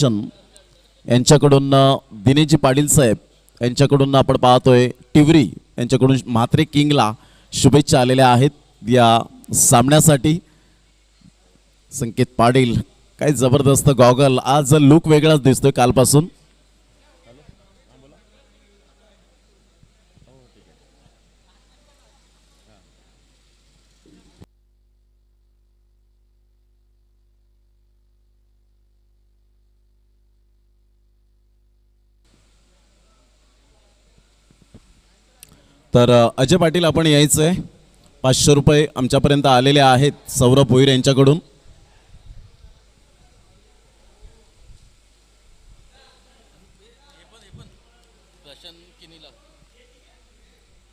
यांच्याकडून दिनेजी पाटील साहेब यांच्याकडून आपण पाहतोय टिवरी यांच्याकडून म्हात्रे किंगला शुभेच्छा आलेल्या आहेत या सामन्यासाठी। संकेत पाटील काय जबरदस्त गॉगल, आज लुक वेगळाच दिसतोय कालपासून। तर अजय पाटील आपण यायचंय, 500 रुपये आमच्यापर्यंत आलेले आहेत सौरभ भोईर यांच्याकडून।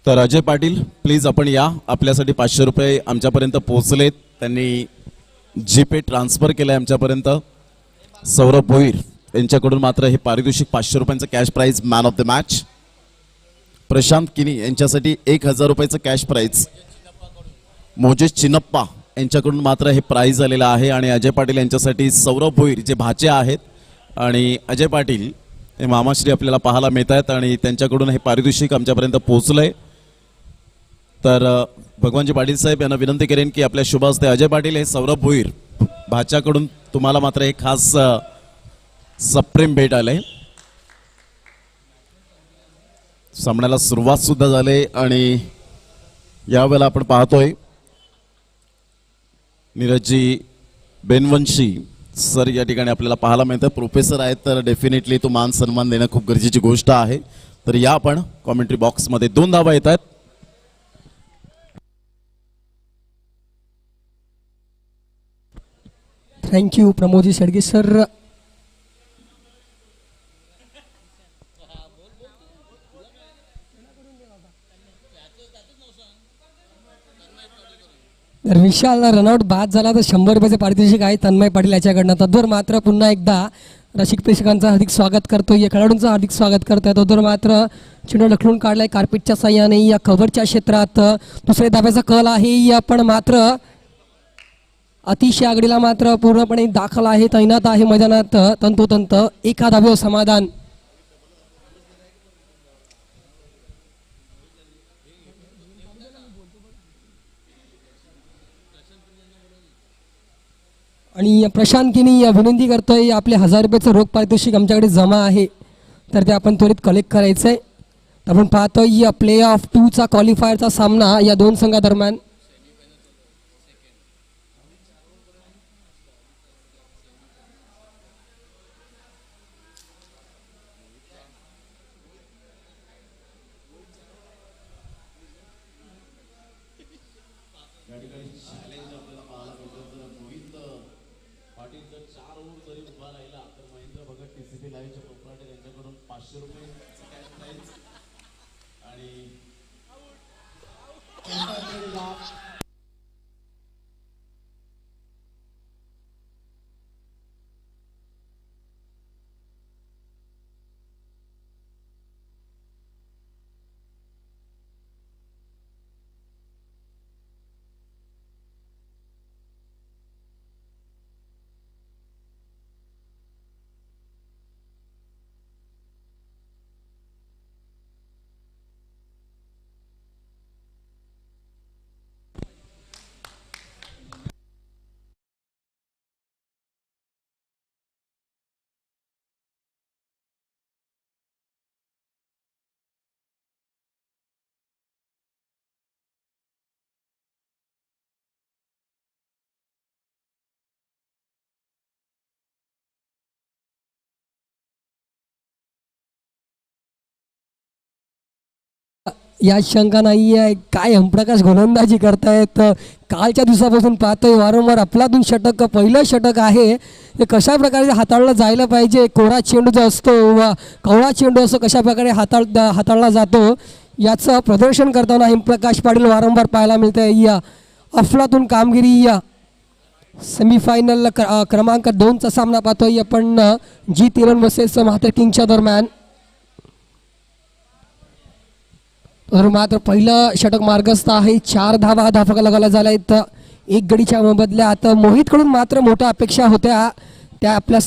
तर अजय पाटील प्लीज आपण या, आपल्यासाठी 500 रुपये आमच्यापर्यंत पोहोचलेत, त्यांनी जीपे ट्रान्सफर केलंय आमच्यापर्यंत। सौरभ भोईर यांच्याकडून मात्र हे पारितोषिक 500 रुपयांचं cash prize man of the match. Prashant Kini यांच्यासाठी 1000 रुपयाचं कॅश प्राइज। मोजेश चिनप्पा यांच्याकडून मात्र हे प्राइज आलेलं आहे। आणि अजय पाटील यांच्यासाठी सौरभ भोईर जे भाचे आहेत आणि अजय पाटील हे मामाश्री आपल्याला पाहायला मिळत आहेत आणि त्यांच्याकडून हे पारितोषिक आमच्यापर्यंत पोहोचलंय। तर भगवानजी पाटील साहेब यांना विनंती करेन की आपल्या शुभ हस्ते अजय पाटील हे सौरभ भोईर भाच्याकडून तुम्हाला मात्र एक खास सप्रेम भेट आले। सामन्याला सुरुवात सुद्धा झाली आणि यावेळेला आपण पाहतोय नीरजजी बेनवंशी सर या ठिकाणी आपल्याला पाहायला मिळतं। प्रोफेसर आहेत तर डेफिनेटली तो मान सन्मान देणं खूप गरजेची गोष्ट आहे। तर या आपण कॉमेंट्री बॉक्समध्ये 2 धावा येत आहेत। Thank you Pramod ji Shedge sir. तर विशाल रनआउट बाद झाला तर 100 रुपयाचे पारितोषिक आहे तन्मय पाटील याच्याकडनं। तद्वर मात्र पुन्हा एकदा रसिक प्रेक्षकांचं हार्दिक स्वागत करतोय, या खेळाडूंचं हार्दिक स्वागत करतोय। तद्वर मात्र चेंडू ढकलून काढलाय कार्पेटच्या साह्याने या कव्हरच्या क्षेत्रात। दुसऱ्या धाब्याचा कल आहे या, पण मात्र अतिशय आगडीला मात्र पूर्णपणे दाखल आहे, तैनात आहे मैदानात तंतोतंत। एका धाब्यावर समाधान। आणि प्रशांत किनी विनंती करतोय आपले 1000 रुपयाचं रोख पारितोषिक आमच्याकडे जमा आहे तर ते आपण त्वरित कलेक्ट करायचं आहे। आपण पाहतोय या प्ले ऑफ 2चा क्वालिफायरचा सामना या 2 संघादरम्यान। या शंका नाही आहे, काय हमप्रकाश गोलंदाजी करतायत। कालच्या दिवसापासून पाहतोय वारंवार अफलातून षटक, पहिलं षटक आहे हे कशा प्रकारे हाताळलं जायला पाहिजे। कोरा चेंडू जो असतो वा कवळा चेंडू असतो कशा प्रकारे हाताळला जातो याचं प्रदर्शन करताना हिमप्रकाश पाटील वारंवार पाहायला मिळते। या अफलातून कामगिरी या सेमीफायनल क्रमांक 2चा सामना पाहतोय आपण G13 वर्सेस म्हात्रे किंगच्या दरम्यान। तर मात्र पहिलं षटक मार्गस्थ आहे, 4 धावा धाफका लगावला झाला आहेत 1 गडीच्या बदल्यात। मोहितकडून मात्र मोठ्या अपेक्षा होत्या त्या आपल्या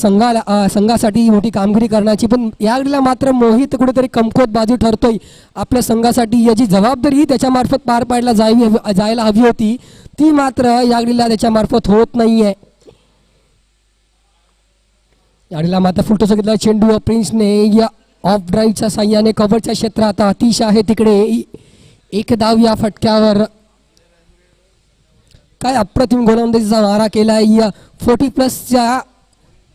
संघासाठी मोठी कामगिरी करण्याची, पण यावेळेला मात्र मोहित कुठेतरी कमकुवत बाजू ठरतोय. आपल्या संघासाठी याची जबाबदारी त्याच्यामार्फत पार पाडला जायला हवी होती, ती मात्र यावेळेला त्याच्यामार्फत होत नाही आहे. यावेळेला मात्र फुलटोस घेतला चेंडू प्रिन्सने या ऑफ ड्राईव्हच्या साह्याने कव्हरच्या क्षेत्रात अतिशय आहे तिकडे एक धाव या फटक्यावर. काय अप्रतिम गोलंदाजीचा मारा केलाय 40+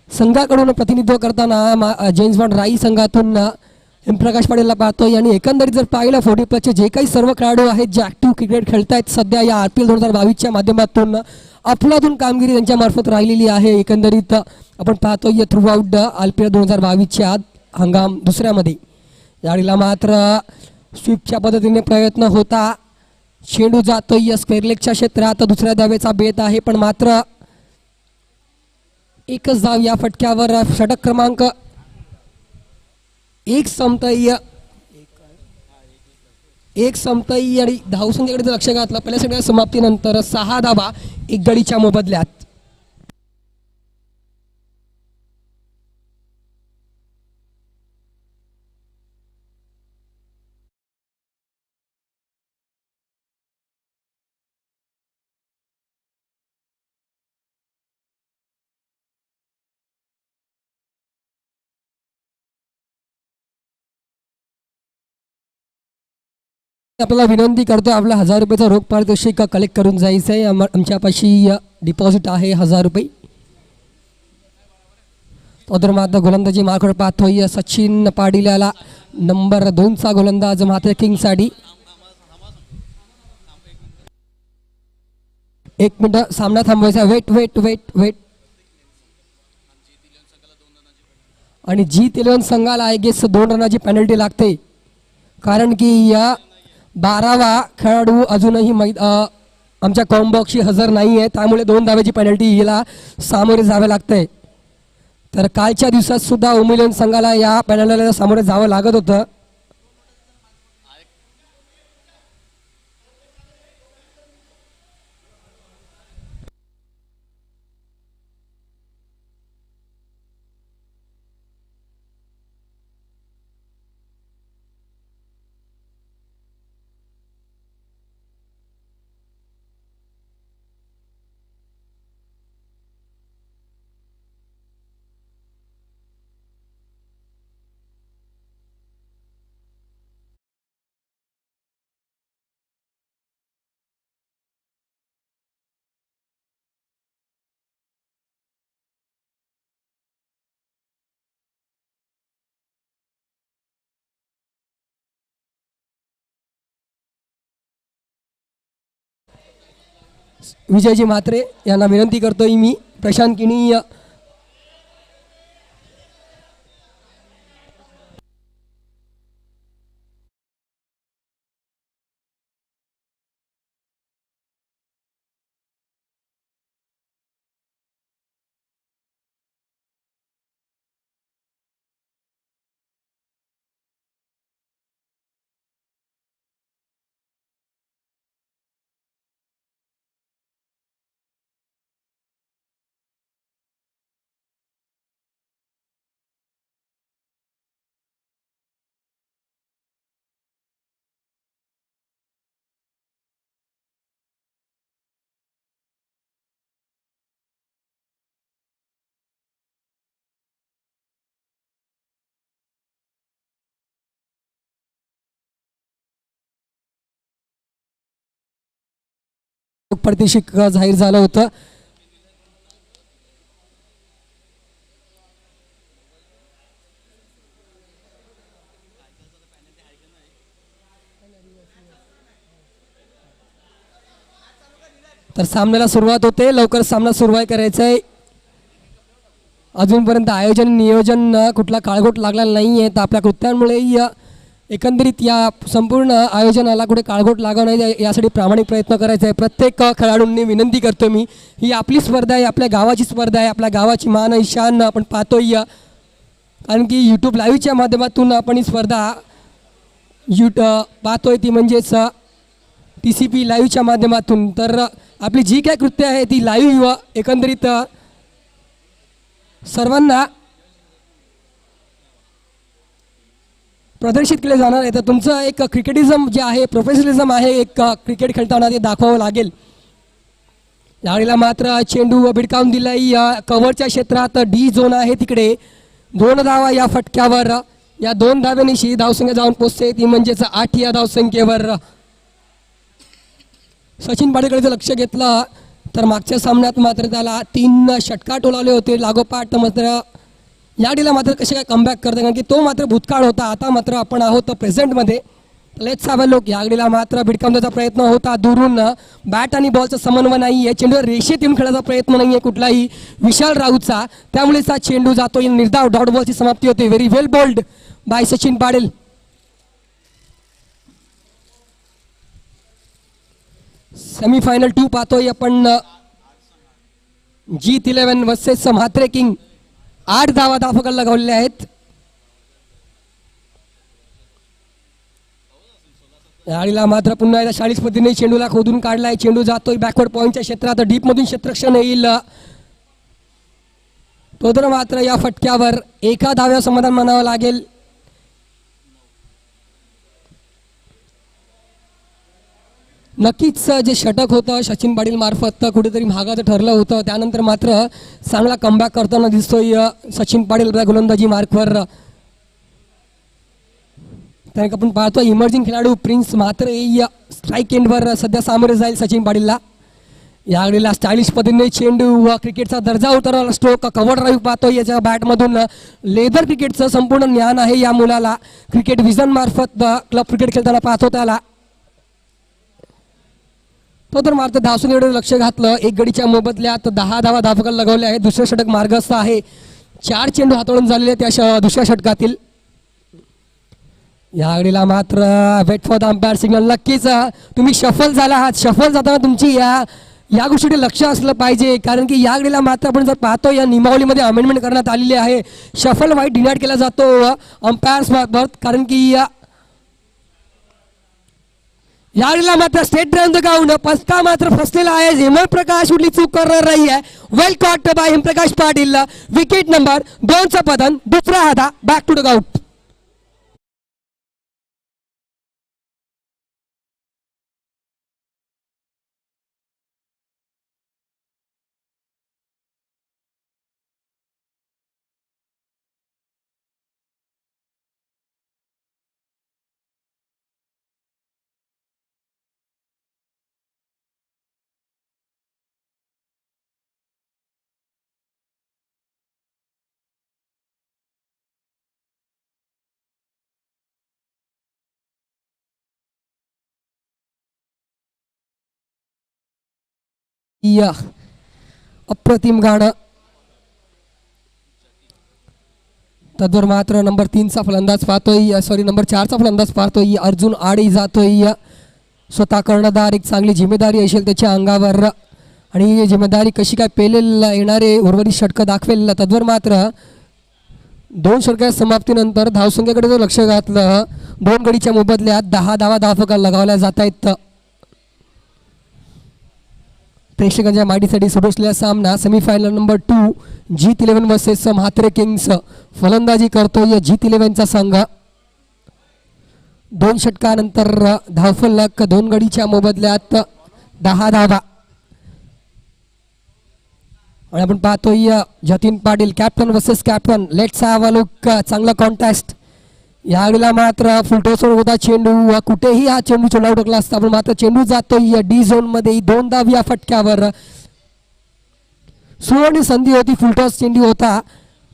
संघाकडून प्रतिनिधित्व करताना जेम्स बॉन्ड राई संघातून हेमप्रकाश पाटीलला पाहतोय. आणि एकंदरीत जर पाहिलं 40+ जे काही सर्व खेळाडू आहेत जे ॲक्टिव्ह क्रिकेट खेळतायत सध्या या IPL 2022च्या माध्यमातून अफलातून कामगिरी त्यांच्यामार्फत राहिलेली आहे. एकंदरीत आपण पाहतोय थ्रू आउट IPL 2022च्या हंगाम दुसऱ्यामध्ये यावेळेला मात्र स्वीपच्या पद्धतीने प्रयत्न होता. चेंडू जातोय स्क्वेअरलेगच्या क्षेत्रात, दुसऱ्या धावेचा बेत आहे, पण मात्र एकच धाव या फटक्यावर. षटक क्रमांक 1 संपतय आणि धावसंख्येकडे जर लक्ष घातलं पहिल्या षटकाच्या समाप्तीनंतर 6 धावा 1 गडीच्या मोबदल्यात. आपल्याला विनंती करतो, आपला 1000 रुपयाचा रोख पारितोषिक कलेक्ट करून जायचं आहे. आमच्यापाशी डिपॉझिट आहे 1000 रुपये. तर मात्र गोलंदाजी मार्कवर पाहतोय सचिन पाटीलला नंबर 2चा गोलंदाज मात्र किंगसाठी. 1 मिनिट सामना थांबवायचा. वेट आणि G11 संघाला आय गेस 2 रनाची पेनल्टी लागते, कारण की या 12वा खेळाडू अजूनही आमच्या कॉम्बॉक्सची हजर नाही आहे, त्यामुळे 2 धावेची पेनल्टी हिला सामोरे जावे लागतंय. तर कालच्या दिवसात सुद्धा उमिलियन संघाला या पेनल्टीला सामोरे जावं लागत होतं. विजयजी म्हात्रे यांना विनंती करतोय मी. प्रशांत किणी पारितोषिक जाहीर झालं होतं. तर सामन्याला सुरुवात होते, लवकर सामना सुरुवात करायचा आहे. अजूनपर्यंत नियोजन कुठला काळगोट लागलेला नाही आहे, तर आपल्या कृत्यांमुळे एकंदरीत या संपूर्ण आयोजनाला कुठे काळगोट लागू नाही यासाठी प्रामाणिक प्रयत्न करायचा आहे. प्रत्येक खेळाडूंनी विनंती करतो मी, ही आपली स्पर्धा आहे, आपल्या गावाची स्पर्धा आहे, आपल्या गावाची मान आणि शान आपण पाहतोय. कारण की यूट्यूब लाईव्हच्या माध्यमातून आपण ही स्पर्धा पाहतोय, ती म्हणजेच TCP लाईव्हच्या माध्यमातून. तर आपली जी काय कृत्य आहे ती लाईव्ह एकंदरीत सर्वांना प्रदर्शित केले जाणार आहे. तर तुमचं एक क्रिकेटिझम जे आहे, प्रोफेशनलिझम आहे, एक क्रिकेट खेळताना ते दाखवावं लागेल. यावेळेला मात्र चेंडू भिडकावून दिलाय या कव्हरच्या क्षेत्रात. डी झोन आहे तिकडे. 2 धावा या फटक्यावर. या 2 धाव्यानिशी धावसंख्या जाऊन पोहोचते ती म्हणजेच 8 या धावसंख्येवर. सचिन पाडेकडे जर लक्ष घेतलं तर मागच्या सामन्यात मात्र त्याला 3 षटकार टोलावले होते लागोपाठ. मात्र या डीला मात्र कसे काय कमबॅक करते, कारण की तो मात्र भूतकाळ होता. आता मात्र आपण आहोत प्रेझेंटमध्ये. Let's have a look. या डीला मात्र भिडकावण्याचा प्रयत्न होता दुरून. बॅट आणि बॉलचा समन्वय नाही आहे. चेंडूवर रेषेत येऊन खेळायचा प्रयत्न नाही आहे कुठलाही विशाल राऊतचा. त्यामुळेच हा चेंडू जातो. निर्धाव डॉट बॉलची समाप्ती होते. Very well bowled by Sachin Patil. Semifinal 2 पाहतोय आपण. G11 versus Mhatre king. 8 धावा धावफलकाला लगावलेल्या आहेत. याडीला मात्र पुन्हा एकदा 40 पद्धतीने चेंडूला खोदून काढलाय. चेंडू जातोय बॅकवर्ड पॉईंटच्या क्षेत्रात. डीप मधून क्षेत्ररक्षण येईल. तो तर मात्र या फटक्यावर 1 धाव्या समाधान मानावं लागेल. नक्कीच जे षटक होतं सचिन पाटील मार्फत कुठेतरी महागाचं ठरलं होतं. त्यानंतर मात्र चांगला कमबॅक करताना दिसतोय सचिन पाटील गोलंदाजी मार्कवर. त्याने आपण पाहतोय इमर्जिंग खेळाडू प्रिन्स मात्र स्ट्राईक एंडवर सध्या सामोरे जाईल सचिन पाटीलला. यावेळेला स्टायलिश पद्धतीने चेंडू क्रिकेटचा दर्जा उतरवला. स्ट्रोक कव्हर ड्राईव्ह पाहतोय याच्या बॅटमधून. लेदर क्रिकेटचं संपूर्ण ज्ञान आहे या मुलाला. क्रिकेट विजन मार्फत क्लब क्रिकेट खेळताना पाहतो त्याला. तो तर मात्र धावसंख्येकडे लक्ष घातलं. 1 गडीच्या मोबदल्यात 10 धावा धावफलकाला लगवले आहेत. दुसरं षटक मार्गस्थ आहे. 4 चेंडू हाताळून झालेले त्या दुसऱ्या षटकातील. या घडीला मात्र wait for the umpire signal. नक्कीच तुम्ही शफल झाला आहात. शफल जाताना तुमची या गोष्टीकडे लक्ष असलं पाहिजे, कारण की या घडीला मात्र आपण जर पाहतो या नियमावलीमध्ये अमेंडमेंट करण्यात आलेली आहे. शफल वाईट डिनाईड केला जातो अंपायर्स मार्फत, कारण की यावेळेला मात्र स्टेट ड्राईव्ह गाऊन पस्का मात्र फसलेला आहे. हेमंत प्रकाश कुठली चूक करणार नाही आहे. Well caught by Hemprakash Patil. Wicket number 2चा पतन. दुसरा हाता बॅक टू द आउट. या अप्रतिम गाणं. तद्वर मात्र नंबर 3चा फलंदाज पाहतोय, नंबर 4चा फलंदाज पाहतोय. अर्जुन आडी जातोय. स्वतः कर्णधार. एक चांगली जिम्मेदारी असेल त्याच्या अंगावर आणि ही जिम्मेदारी कशी काय पेलेला येणारे उर्वरित षटकं दाखवेल. तद्वर मात्र 2 षटकाच्या समाप्तीनंतर धावसंख्येकडे जर लक्ष घातलं 2 गडीच्या मोबदल्यात 10 धावा धावफलकाला लगावल्या जात आहेत. प्रेक्षकांच्या माहितीसाठी सुरू असलेला सामना semifinal number 2 G11 versus Mhatre Kings. फलंदाजी करतोय G11चा संघ. 2 षटकानंतर धावफलक 2 गडीच्या मोबदल्यात 10 धावा. आणि आपण पाहतोय Jatin Patil captain versus captain. Let's have a look. चांगला कॉन्टेस्ट. यावेळेला मात्र फुलटॉसवर होता चेंडू. कुठेही हा चेंडू चोलावू टाकला असता, पण मात्र चेंडू जातोय डी झोन मध्ये. 2 धाव या फटक्यावर. सुवर्ण संधी होती. फुलटॉस चेंडू होता.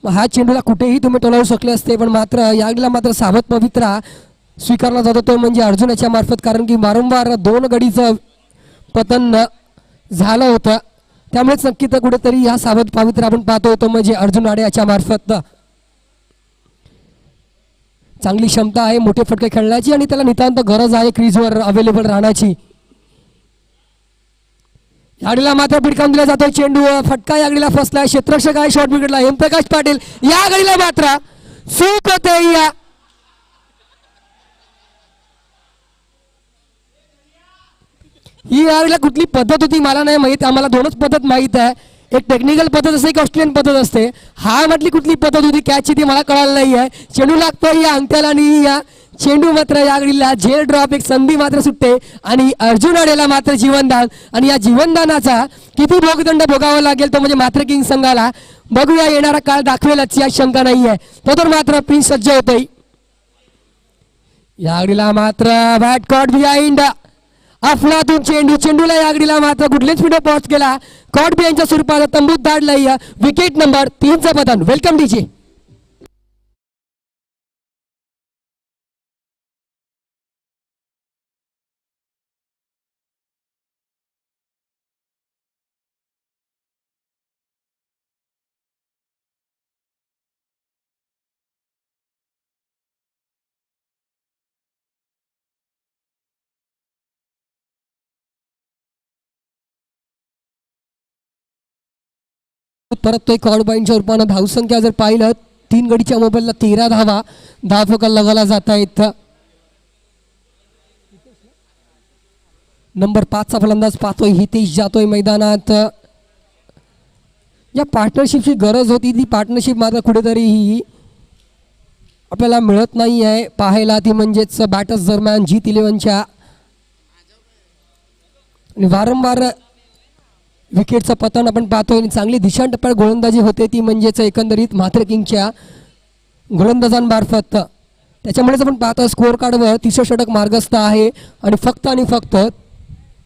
हा चेंडूला कुठेही तुम्ही टोलावू शकले असते, पण मात्र यावेळेला मात्र सावध पवित्रा स्वीकारला जातो तो म्हणजे अर्जुनाच्या मार्फत, कारण की वारंवार 2 गडीचं पतन झालं होतं. त्यामुळेच नक्की तर कुठेतरी हा सावध पवित्रा आपण पाहतो तो म्हणजे अर्जुन आडे याच्या मार्फत. चांगली क्षमता आहे मोठे फटके खेळण्याची आणि त्याला नितांत गरज आहे क्रीजवर अवेलेबल राहण्याची. याडीला मात्र भिडकावून दिला जातो चेंडू. फटका यागडीला फसला. क्षेत्ररक्षक आहे शॉर्ट विकेटला हेमप्रकाश पाटील. या गडीला मात्र चूक होते. ही यावेळेला कुठली पद्धत होती मला नाही माहीत. आम्हाला 2च पद्धत माहीत आहे. एक टेक्निकल पद्धत असते, एक ऑस्ट्रेलियन पद्धत असते. हा म्हटली कुठली पद्धत होती कॅचची ती मला कळालं नाही आहे. चेंडू लागतोय या अंगठ्याला आणि या चेंडू मात्र या घडीला झेल ड्रॉप, एक संधी मात्र सुटते आणि अर्जुन आडेला मात्र जीवनदान. आणि या जीवनदानाचा किती भोगदंड भोगावा लागेल तो म्हणजे मात्र किंग संघाला. बघूया यायेणारा काळ दाखवेलच, या शंका नाही आहे. तो तर मात्र प्रिन्स सज्ज होतोय. या घडीला मात्र बॅट कॉट बिहाइंड अफलातून चेंडूला या घडीला मात्र कुठलेच स्पीड पॉच केला. कॉट बिहाइंडच्या स्वरूपात तंबूत दाडलाय. विकेट नंबर 3चं पतन. Welcome DJ. परत तो कॉड बाईंच्या रूपानं धावसंख्या जर पाहिलं 3 गडीच्या मोबाईलला 13 धावा धावफलका लगावला जात आहेत. नंबर 5चा फलंदाज पाहतोय हितेश जातोय मैदानात. या पार्टनरशिपची गरज होती ती पार्टनरशिप मात्र कुठेतरी ही आपल्याला मिळत नाही आहे पाहायला. ती म्हणजेच बॅटर्स दरम्यान G11च्या आणि वारंवार विकेटचं पतन आपण पाहतोय. आणि चांगली दिशांटप्प्यात गोलंदाजी होते ती म्हणजेच एकंदरीत मात्र किंगच्या गोलंदाजांमार्फत. त्याच्यामुळेच आपण पाहतोय स्कोअर कार्डवर 30 षटक मार्गस्थ आहे आणि फक्त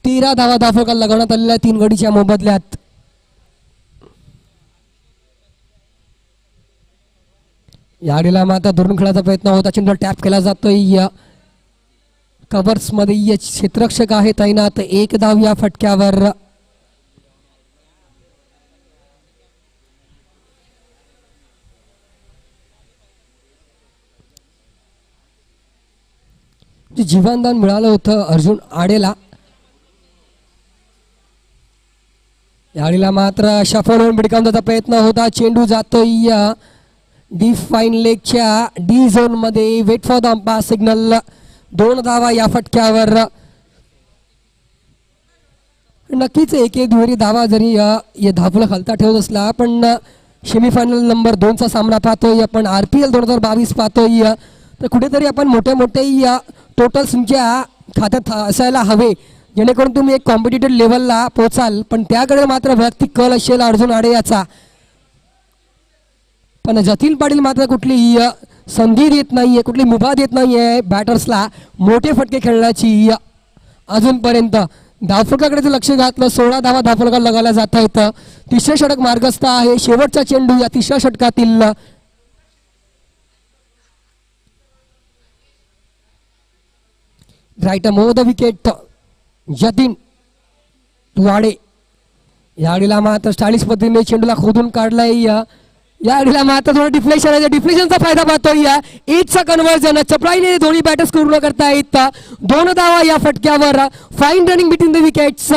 13 धावा धावफलकाला लगावण्यात आलेल्या 3 गडीच्या मोबदल्यात. या आडीला मात्र धरून खेळायचा प्रयत्न होता. चेंडू टॅप केला जातोय. कव्हर्स मध्ये क्षेत्ररक्षक आहे तैनात. 1 धाव या फटक्यावर. जीवनदान मिळालं होतं अर्जुन आडेला. यावेळेला मात्र शफल होऊन भिडकावण्याचा प्रयत्न होता. चेंडू जातोय डी फाईन लेगच्या डी झोन मध्ये. Wait for the umpire signal. 2 धावा या फटक्यावर. नक्कीच एक दुहेरी धावा जरी या धावफलक हलता ठेवत असला पण सेमीफायनल नंबर 2चा सामना पाहतोय आपण. RPL 2022 पाहतोय तर कुठेतरी आपण मोठे टोटल्स तुमच्या खात्यात असायला हवे जेणेकरून तुम्ही एक कॉम्पिटिटिव्ह लेवलला पोहोचाल. पण त्याकडे मात्र वैयक्तिक कल असेल अर्जुन आडे याचा. पण जतीन पाटील मात्र कुठली संधी देत नाहीये, कुठली मुभा देत नाहीये बॅटर्सला मोठे फटके खेळण्याची अजूनपर्यंत. धावफलकाकडे जर लक्ष घातलं 16 धावा धावफलकाला लगावल्या जात आहेत. 3रे षटक मार्गस्थ आहे. शेवटचा चेंडू या 3ऱ्या षटकातील. Right more the wicket Jatin Tuwade. यावेळेला मात्र स्टायलिश पद्धतीने चेंडूला खोदून काढलाय. यावेळेला मात्र थोडं डिफ्लेक्शन आहे. डिफ्लेक्शनचा फायदा पाहतोय. 8चा कन्व्हर्जन चपळाईने दोन्ही बॅटर्स पूर्ण करतायत. 2 धावा या फटक्यावर. Fine running between the wickets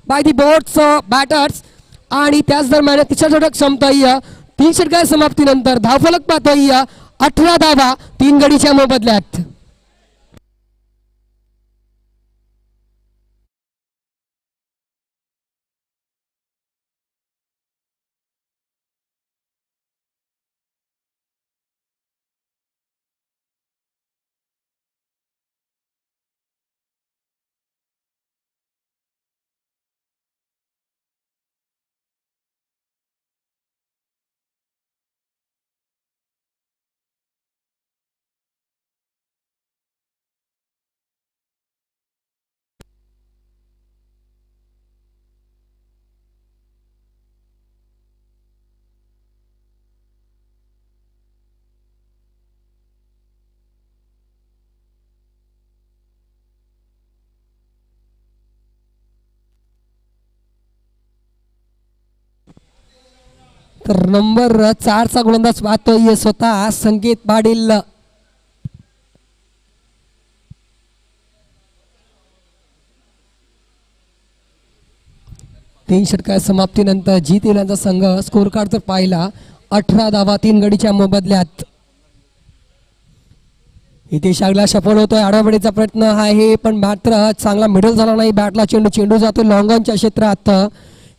by the boards batters. आणि त्याच दरम्यान 3रा षटक संपतोय. 3 षटकाच्या समाप्तीनंतर धावफलक पाहतोय 18 धावा 3 गडीच्या मोबदल्यात. तर नंबर 4चा गोलंदाज पाहतोय स्वतः संकेत पाटील. तीन षटकाच्या समाप्तीनंतर G13 संघ स्कोर कार्ड जर पाहिला 18 धावा 3 गडीच्या मोबदल्यात. इथे शागला सफल होतोय. आडावडीचा प्रयत्न आहे पण मात्र चांगला मिडल झाला नाही. बॅटला चेंडू जातो लॉंगॉनच्या क्षेत्रात.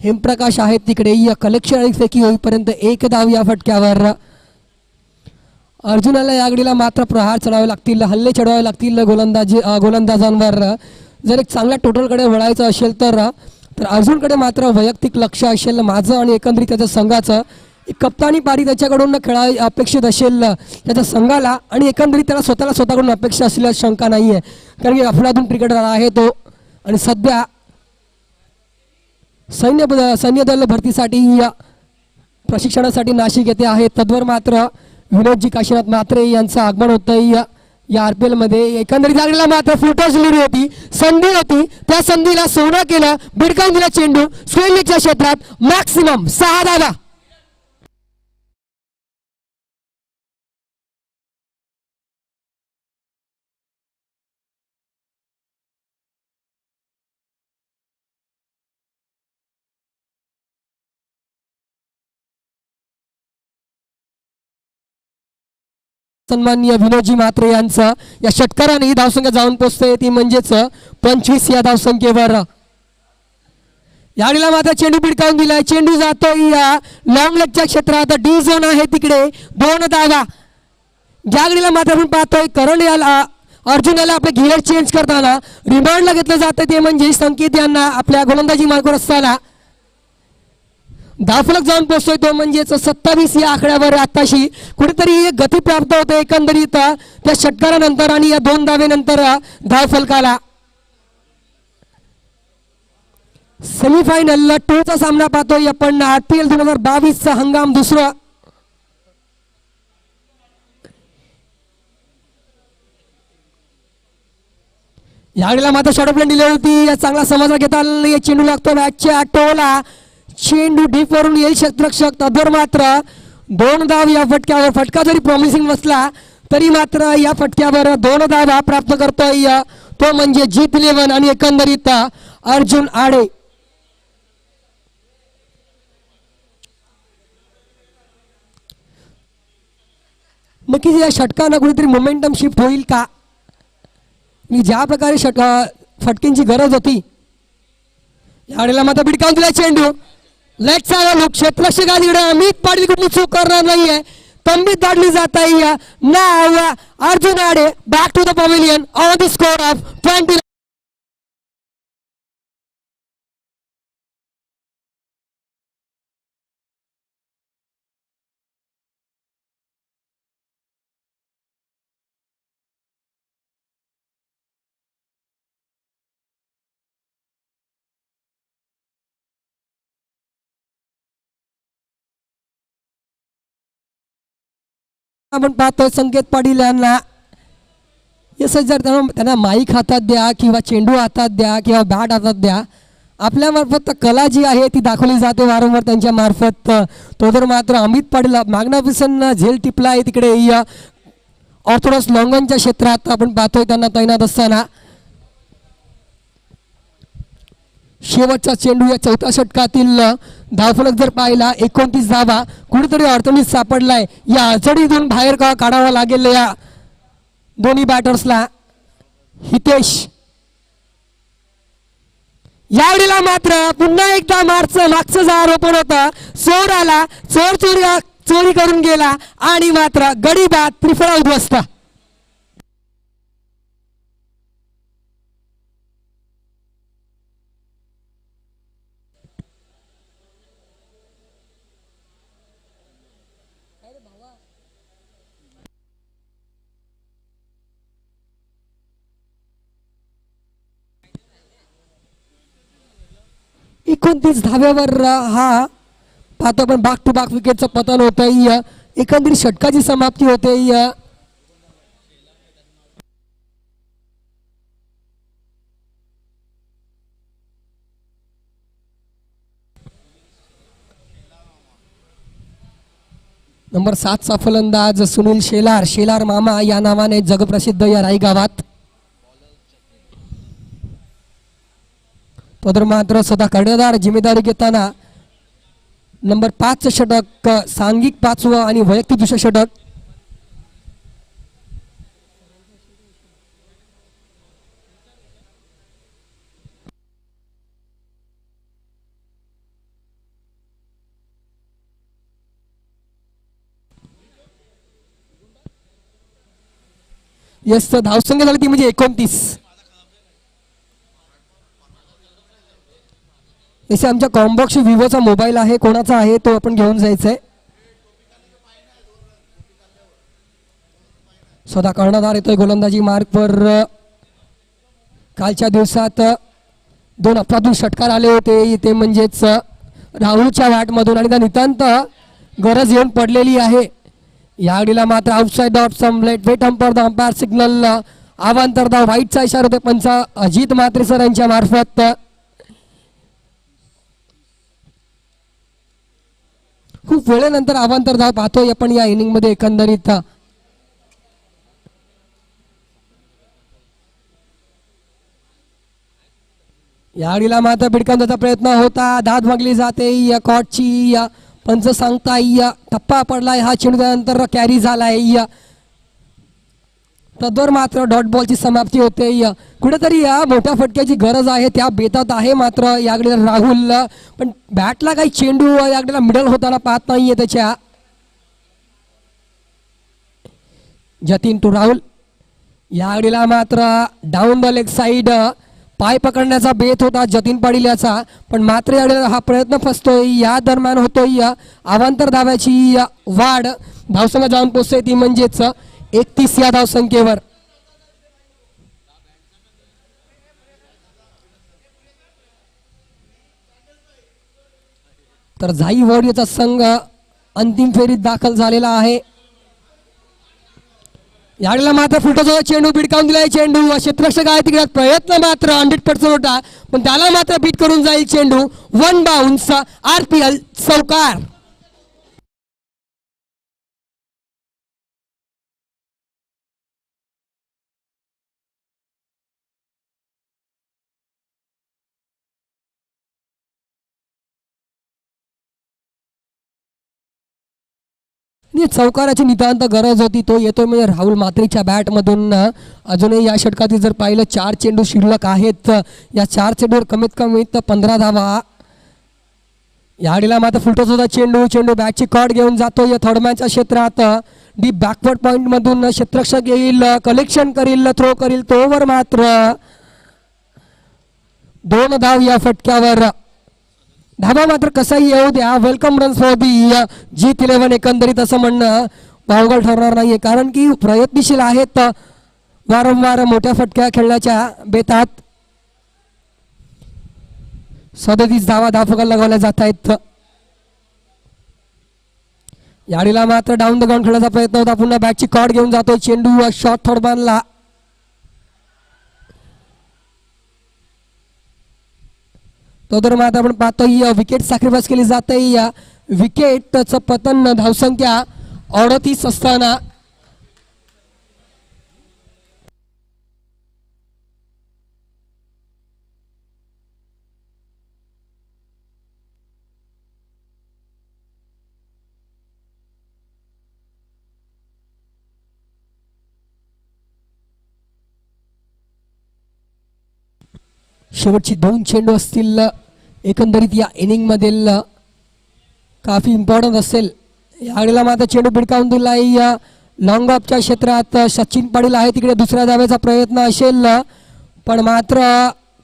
हेमप्रकाश आहेत तिकडे. या कलेक्शन आणि फेकी होईपर्यंत एक धाव या फटक्यावर. अर्जुनाला या घडीला मात्र प्रहार चढावे लागतील, हल्ले चढवावे लागतील गोलंदाजांवर. जर एक चांगल्या टोटलकडे वळायचं असेल तर अर्जुनकडे मात्र वैयक्तिक लक्ष असेल माझं आणि एकंदरीत त्याच्या संघाचं. एक कप्तानी पारी त्याच्याकडून खेळायची अपेक्षित असेल त्याच्या संघाला आणि एकंदरीत त्याला स्वतःकडून अपेक्षा असल्यास शंका नाही आहे, कारण की अफलातून क्रिकेटर आहे तो. आणि सध्या सैन्य दल भरतीसाठी प्रशिक्षणासाठी नाशिक येथे आहे. तद्वर मात्र विनोदजी काशीनाथ म्हात्रे यांचं आगमन होतं या RPL मध्ये. एकंदरीत लागलेला मात्र फुटर्स लिडी होती, संधी होती, त्या संधीला सोनं केलं, भिडकावून दिला चेंडू स्क्वेअरच्या क्षेत्रात. मॅक्सिमम 6 धावा. सन्माननीय विनोदजी म्हात्रे यांचं या षटकाराने धावसंख्या जाऊन पोहोचते ती म्हणजेच 25 या धावसंख्येवर. याडीला मात्र चेंडू भिडकावून दिलाय, चेंडू जातोय या लॉंग लेगच्या क्षेत्रात. डी झोन आहे तिकडे, 2 धावा. याडीला मात्र आपण पाहतोय करण याला अर्जुनाला आपले गिअर चेंज करताना रिमांडला घेतलं जातं, ते म्हणजे संकेत यांना आपल्या गोलंदाजी मार्गावर असताना धावफलक जाऊन पोहोचतोय तो म्हणजेच 27 या आकड्यावर. आताशी कुठेतरी एक गती प्राप्त होते एकंदरीत त्या षटकारानंतर आणि या 2 धावेनंतर धावफलकाला. सेमीफायनल 2 चा सामना पाहतोय आपण. RPL 2022 चा हंगाम दुसरा. यावेळेला मात्र शॉर्ट प्लेन दिली होती, चांगला समजला घेता आला. चेंडू लागतो बॅटच्या टोला, चेंडू डीप वरून येईल क्षेत्ररक्षक. तद्वर मात्र 2 धाव या फटक्यावर. फटका जरी प्रॉमिसिंग नसला तरी मात्र या फटक्यावर 2 धावा प्राप्त करतोय तो म्हणजे जीत 11 आणि एकंदरीत अर्जुन आडे. नक्कीच या षटकानं कुठेतरी मोमेंटम शिफ्ट होईल का, ज्या प्रकारे फटकेंची गरज होती. यावेळेला मात्र भिडकावून दिला चेंडू लेगचा लोक क्षेत्ररक्षकाकडे. अमित पाटील कुठली चूक करणार नाहीये, तंबीत दाढली जात आहे. नाव Arjun Ade back to the pavilion on the score of 20. आपण पाहतोय संकेत पाटील यांना. जर त्यांना माईक हातात द्या किंवा चेंडू हातात द्या किंवा बॅट हातात द्या, आपल्या मार्फत कला जी आहे ती दाखवली जाते वारंवार त्यांच्या मार्फत. तो जर मात्र अमित पाटील मॅग्नाफिसन झेल टिपला आहे तिकडे ऑर्थोडॉक्स लॉंगनच्या क्षेत्रात. आपण पाहतोय त्यांना तैनात असताना. शेवटचा चेंडू या 4थ्या षटकातील धावफलक जर पाहिला 29 धावा. कुठेतरी अडचणीत सापडलाय, या अडचणीतून बाहेर काढावा लागेल या दोन्ही बॅटर्सला. हितेश यावेळेला मात्र पुन्हा एकदा मागचं आरोपण होतं, चोर आला, चोरी करून गेला आणि मात्र गडी बाद त्रिफळा उद्ध्वस्त. एकोणतीस धाव्यावर हा पाहतो आपण बाक टू बाक विकेटचं पतन होतंय. एकंदरीत षटकाची समाप्ती होते. नंबर 7 चा फलंदाज सुनील शेलार मामा या नावाने जगप्रसिद्ध या राई गावात. तर मात्र सदा कर्णधार जिम्मेदारी घेताना नंबर 5 षटक, सांघिक 5वं आणि वैयक्तिक 200 षटक. येस तर धावसंख्या झाली ती म्हणजे 29. जसे आमच्या कॉम्बॉक्स विवोचा मोबाईल आहे, कोणाचा आहे तो आपण घेऊन जायचा आहे. स्वतः कर्णधार येतोय गोलंदाजी मार्कवर. कालच्या दिवसात 2 अफलातून षटकार आले होते ते म्हणजेच राहुलच्या बॅटमधून आणि त्या नितांत गरज येऊन पडलेली आहे. यावेळेला मात्र outside off some late wait umpire the umpire signal अवांतर धाव व्हाईटचा इशारा होते पंच अजित म्हात्रे सर यांच्या मार्फत. खूप वेळेनंतर अवांतर धाव पाहतोय आपण या इनिंगमध्ये एकंदरीत. यावेळीला मात्र भिडकांचा प्रयत्न होता, दाद मागली जाते या कॉटची. या पंच सांगताय टप्पा पडलाय, हा चेंडू त्यानंतर कॅरी झालाय. तद्वर मात्र डॉट बॉलची समाप्ती होते. कुठेतरी या मोठ्या फटक्याची गरज आहे, त्या बेतात आहे मात्र याकडे राहुल. पण बॅटला काही चेंडू याकडे मिडल होताना पाहत नाहीये त्याच्या. जतीन टू राहुल. यावेळेला मात्र डाऊन द लेग साईड पाय पकडण्याचा बेत होता जतीन पाटील याचा, पण मात्र यावेळेला हा प्रयत्न फसतोय. या दरम्यान होतोय अवांतर धाव्याची वाढ. धावसंख्या जाऊन पोचते ती म्हणजेच 31 या धावसंख्येवर. तर झाई वॉरियरचा संघ अंतिम फेरीत दाखल झालेला आहे. यावेळेला मात्र फुलटोचा चेंडू भिडकावून दिलाय. चेंडू क्षेत्ररक्षक आहे तिकडे, प्रयत्न मात्र 100% होता, पण त्याला मात्र बीट करून जाईल चेंडू. 1 बाउन्स RPL चौकार. चौकाराची नितांत गरज होती, तो येतोय म्हणजे राहुल म्हात्रेच्या बॅटमधून. अजूनही या षटकात जर पाहिलं 4 चेंडू शिल्लक आहेत. या 4 चेंडूवर कमीत कमी 15 धावा. याडीला मात्र फुलटोचा चेंडू बॅटची कॉट घेऊन जातो या थर्डमॅनच्या क्षेत्रात. डीप बॅकवर्ड पॉइंट मधून क्षेत्ररक्षक येईल, कलेक्शन करील, थ्रो करील, तोवर मात्र 2 धाव या फटक्यावर. धाबा मात्र कसाही येऊ द्या, वेलकम रन फॉर दी जीत 11 एकंदरीत असं म्हणणं वावगं ठरणार नाहीये, कारण की प्रयत्नशील आहेत वारंवार मोठ्या फटक्या खेळण्याच्या बेतात. 37 धावा धाफुका लगावल्या जात आहेत. याडीला मात्र डाऊन द ग्राउंड खेळण्याचा प्रयत्न होता, पुन्हा बॅटची कॉट घेऊन जातोय चेंडू शॉर्ट थर्डमॅनला. तो तर मात्र आपण पाहतोय विकेट सॅक्रिफाईस केली जाते. विकेटचं पतन धावसंख्या 38 असताना. शेवटची 2 चेंडू असतील एकंदरीत या इनिंग मधील, काफी इम्पॉर्टंट असेल. यावेळेला मात्र चेंडू भिडकावून दिलाय लॉंग ऑफच्या क्षेत्रात. सचिन पाटील आहे तिकडे, दुसऱ्या धावेचा प्रयत्न असेल, पण मात्र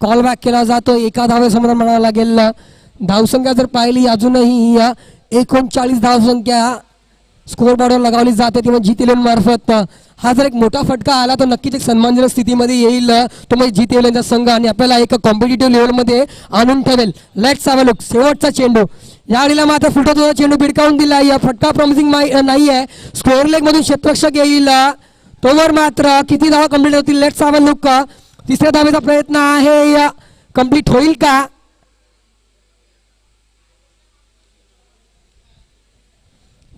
कॉल बॅक केला जातो. एका धावेसमोर म्हणावं लागेल. धावसंख्या जर पाहिली अजूनही 39 धावसंख्या स्कोर बोर्डवर लगावली जाते ती म्हणजे जीत मार्फत. हा जर एक मोठा फटका आला तर नक्कीच एक सन्मानजनक स्थितीमध्ये येईल तो म्हणजे जीत यांचा संघ, आणि आपल्याला एक कॉम्पिटेटिव्ह लेवलमध्ये आणून ठेवेल. Let's have a look. शेवटचा चेंडू. यावेळेला मात्र फुलटोचा चेंडू भिडकावून दिला. या फटका प्रॉमिसिंग नाही आहे. स्कोअर लेग मधून क्षेत्ररक्षक येईल, तोवर मात्र किती धावा कंप्लीट होतील. Let's have a look. तिसऱ्या धावेचा प्रयत्न आहे, कंप्लीट होईल का?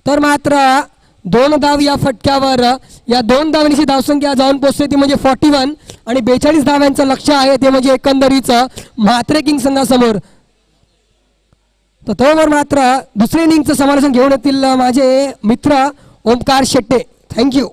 तर मात्र 2 धाव या फटक्यावर. या 2 धावांची धावसंख्या जाऊन पोहोचते ती म्हणजे 41, आणि 42 धाव्यांचं लक्ष आहे ते म्हणजे एकंदरीच म्हात्रे किंग संघासमोर. तर तोवर मात्र दुसऱ्या इनिंगचं समालोचन घेऊन येतील माझे मित्र ओमकार शेट्टे. थँक्यू.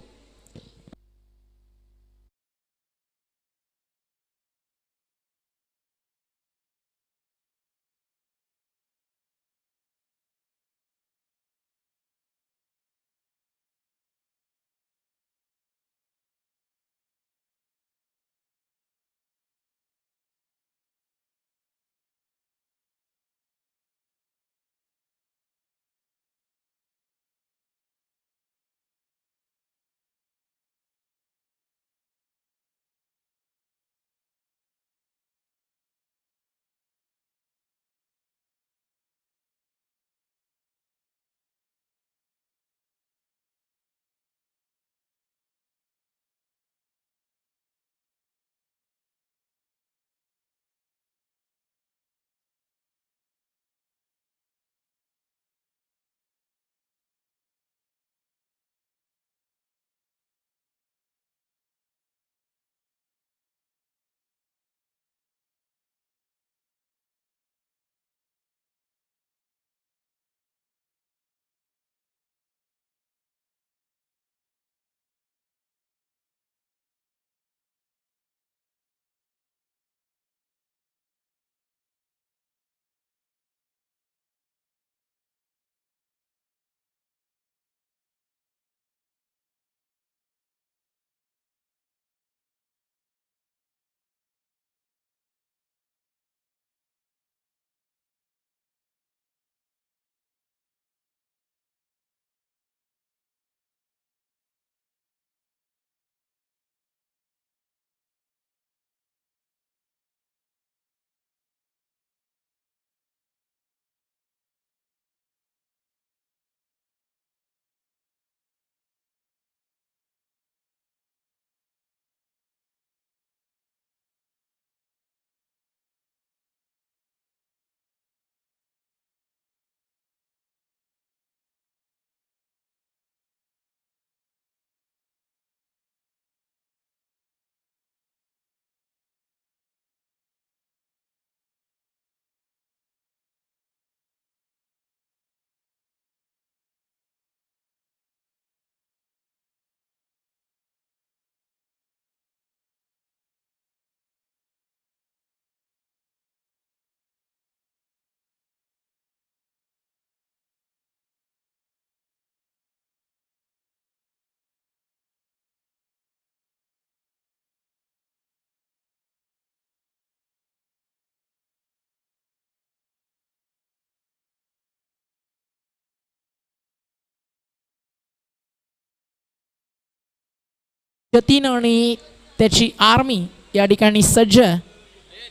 जतीन आणि त्याची आर्मी या ठिकाणी सज्ज आहे.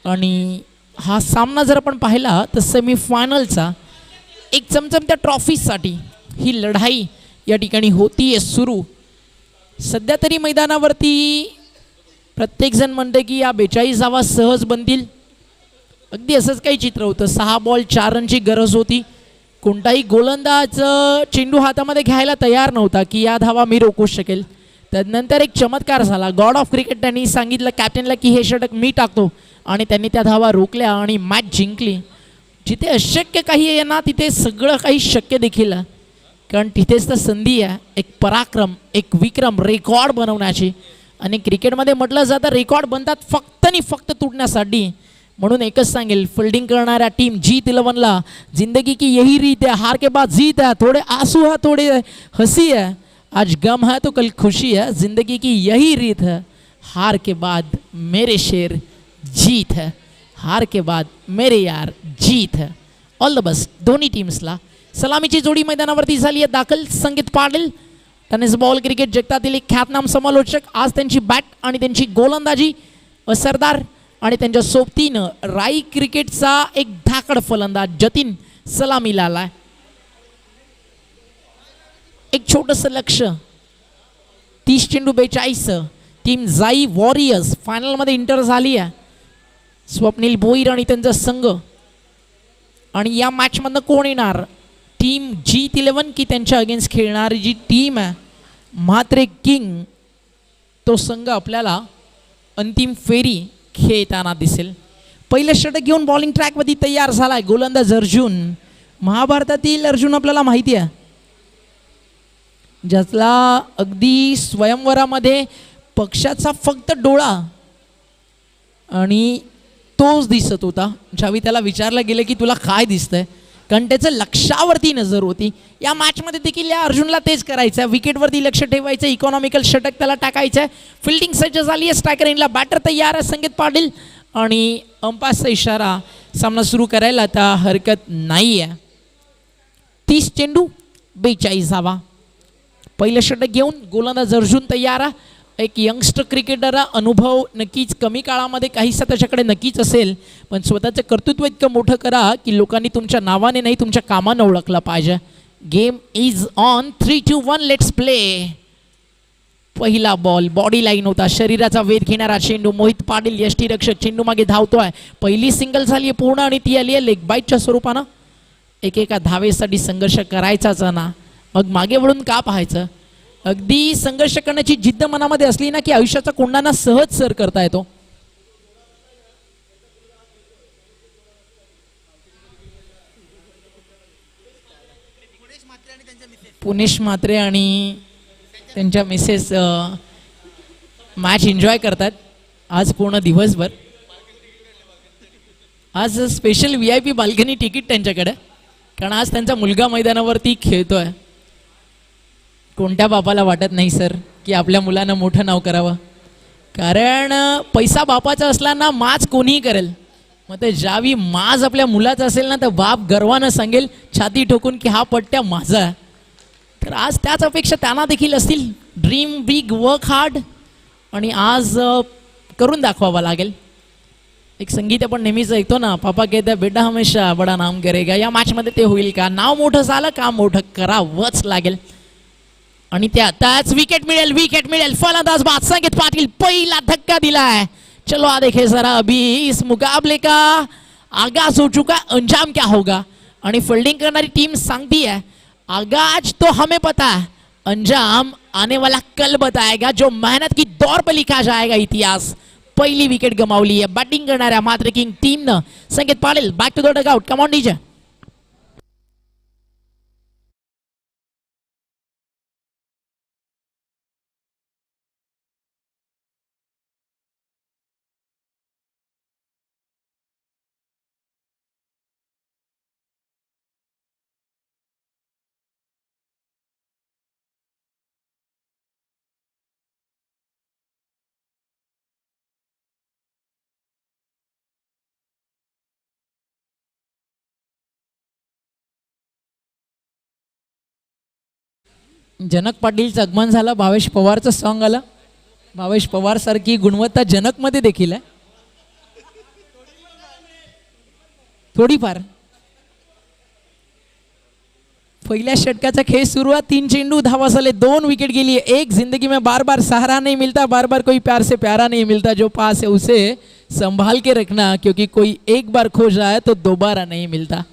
आणि हा सामना जर आपण पाहिला तर सेमीफायनलचा एक चमचमत्या ट्रॉफीसाठी ही लढाई या ठिकाणी होती सुरू. सध्या तरी मैदानावरती प्रत्येकजण म्हणते की या 42 धावा सहज बनतील. अगदी असंच काही चित्र होतं. 6 बॉल 4 रनची गरज होती. कोणताही गोलंदाज चेंडू हातामध्ये घ्यायला तयार नव्हता की या धावा मी रोखू शकेल. त्यानंतर एक चमत्कार झाला. गॉड ऑफ क्रिकेट त्यांनी सांगितलं कॅप्टनला की हे षटक मी टाकतो आणि त्यांनी त्या धावा रोखल्या आणि मॅच जिंकली. जिथे अशक्य काही आहे ना तिथे सगळं काही शक्य देखील आहे. कारण तिथेच तर संधी आहे एक पराक्रम, एक विक्रम, रेकॉर्ड बनवण्याची. आणि क्रिकेटमध्ये म्हटलं जातं रेकॉर्ड बनतात फक्त आणि फक्त तुटण्यासाठी. म्हणून एकच सांगेल फिल्डिंग करणाऱ्या टीम G11ला जिंदगी की यही रीत है, हार के बाद जीत है, थोड़े आंसू है थोड़े हंसी है, आज गम है तो कल खुशी है, जिंदगी की यही रीत है, हार के बाद मेरे शेर जीत है, हार के बाद मेरे यार जीत है. ऑल द बेस्ट दोन्ही टीम्सला. सलामीची जोडी मैदानावरती झाली आहे दाखल. संकेत पाटील टेनिस बॉल क्रिकेट जगतातील एक ख्यातनाम समालोचक. आज त्यांची बॅट आणि त्यांची गोलंदाजी असरदार आणि त्यांच्या सोबतीनं राई क्रिकेटचा एक धाकड फलंदाज जतीन सलामीला आलाय. एक छोटंसं लक्ष. 30 चेंडू 42. टीम जाई वॉरियर्स फायनलमध्ये इंटर झाली आहे. स्वप्नील भोईर आणि त्यांचा संघ. आणि या मॅचमधनं कोण येणार? टीम G11 की त्यांच्या अगेन्स्ट खेळणारी जी टीम आहे म्हात्रे किंग तो संघ आपल्याला अंतिम फेरी खेळताना दिसेल. पहिलं षटक घेऊन बॉलिंग ट्रॅकवरती तयार झालाय गोलंदाज अर्जुन. महाभारतातील अर्जुन आपल्याला माहिती आहे ज्यातला अगदी स्वयंवरामध्ये पक्षाचा फक्त डोळा आणि तोच दिसत होता. ज्यावेळी त्याला विचारलं गेलं की तुला काय दिसतंय कारण त्याचं लक्षावरती नजर होती. या मॅचमध्ये देखील या अर्जुनला तेच करायचं आहे. विकेटवरती लक्ष ठेवायचं. इकॉनॉमिकल षटक त्याला टाकायचं आहे. फिल्डिंग सज्ज झाली आहे. स्ट्रायकर इनला बॅटर तयार आहे संकेत पाटील आणि अंपायरचा इशारा सामना सुरू करायला आता हरकत नाही आहे. 30 चेंडू 42 धावा. पहिलं षटक घेऊन गोलंदाज अर्जुन तयार आहे. एक यंगस्टर क्रिकेटर. अनुभव नक्कीच कमी काळामध्ये काहीसा त्याच्याकडे नक्कीच असेल पण स्वतःचं कर्तृत्व इतकं मोठं करा की लोकांनी तुमच्या नावाने नाही तुमच्या कामानं ओळखलं पाहिजे. Game is on. 3-2-1 let's play. पहिला बॉल बॉडी लाईन होता. शरीराचा वेध घेणारा चेंडू. मोहित पाटील यष्टीरक्षक चेंडू मागे धावतोय. पहिली सिंगल झाली आहे पूर्ण आणि ती आली आहे लेग बाईटच्या स्वरूपानं. एकेका धावेसाठी संघर्ष करायचाच ना मग मागे वळून का पाहायचं. अगदी संघर्ष करण्याची जिद्द मनामध्ये असली ना की आयुष्याचा कोंडाणा सहज सर करता येतो. पुणेश म्हात्रे आणि त्यांच्या मिसेस मॅच एन्जॉय करतात आज पूर्ण दिवसभर. आज स्पेशल VIP बाल्कनी तिकीट त्यांच्याकडे कारण आज त्यांचा मुलगा मैदानावरती खेळतोय. कोणत्या बापाला वाटत नाही सर की आपल्या मुलानं मोठं नाव करावं कारण पैसा बापाचा असला ना माज कोणीही करेल. मग ते ज्यावेळी माज आपल्या मुलाचा असेल ना तर बाप गर्वानं सांगेल छाती ठोकून की हा पट्ट्या माझा आहे. तर आज त्याच अपेक्षा त्यांना देखील असतील. ड्रीम बिग वर्क हार्ड आणि आज करून दाखवावा लागेल. एक संगीत आपण नेहमीच ऐकतो ना पापा कहता बेटा हमेशा बडा नाम करेगा. या मॅचमध्ये ते होईल का? नाव मोठं झालं काम मोठं करावंच लागेल. आणि त्याच विकेट मिळेल. फलंदाज बाद संकेत पाटील पहिला धक्का दिलाय. चलो आ देखे जरा अभी इस मुकाबले का आगाज हो चुका अंजाम क्या होगा. आणि फिल्डिंग करणारी टीम सांगती है आगाज तो हमें पता है अंजाम आने वाला कल बताएगा. जो मेहनत की दौर पर लिखा जाएगा इतिहास. पहिली विकेट गमावली आहे बॅटिंग करणाऱ्या म्हात्रे किंग टीमनं. Sanket Patil back to the dugout. Come on DJ. Janak पाटीलचं आगमन झालं. भावेश पवारचं सॉन्ग आलं. भावेश पवार सारखी गुणवत्ता जनकमध्ये देखील आहे थोडीफार. पहिल्या षटकाचा खेळ सुरू आहे. 3 चेंडू धावा झाले 2 विकेट गेली. एक जिंदगी में बार बार सहारा नहीं मिलता, बार बार कोई प्यार से प्यारा नहीं मिलता. जो पास है उसे संभाल के रखना क्योंकि कोई एक बार खो जाए तो दोबारा नहीं मिलता.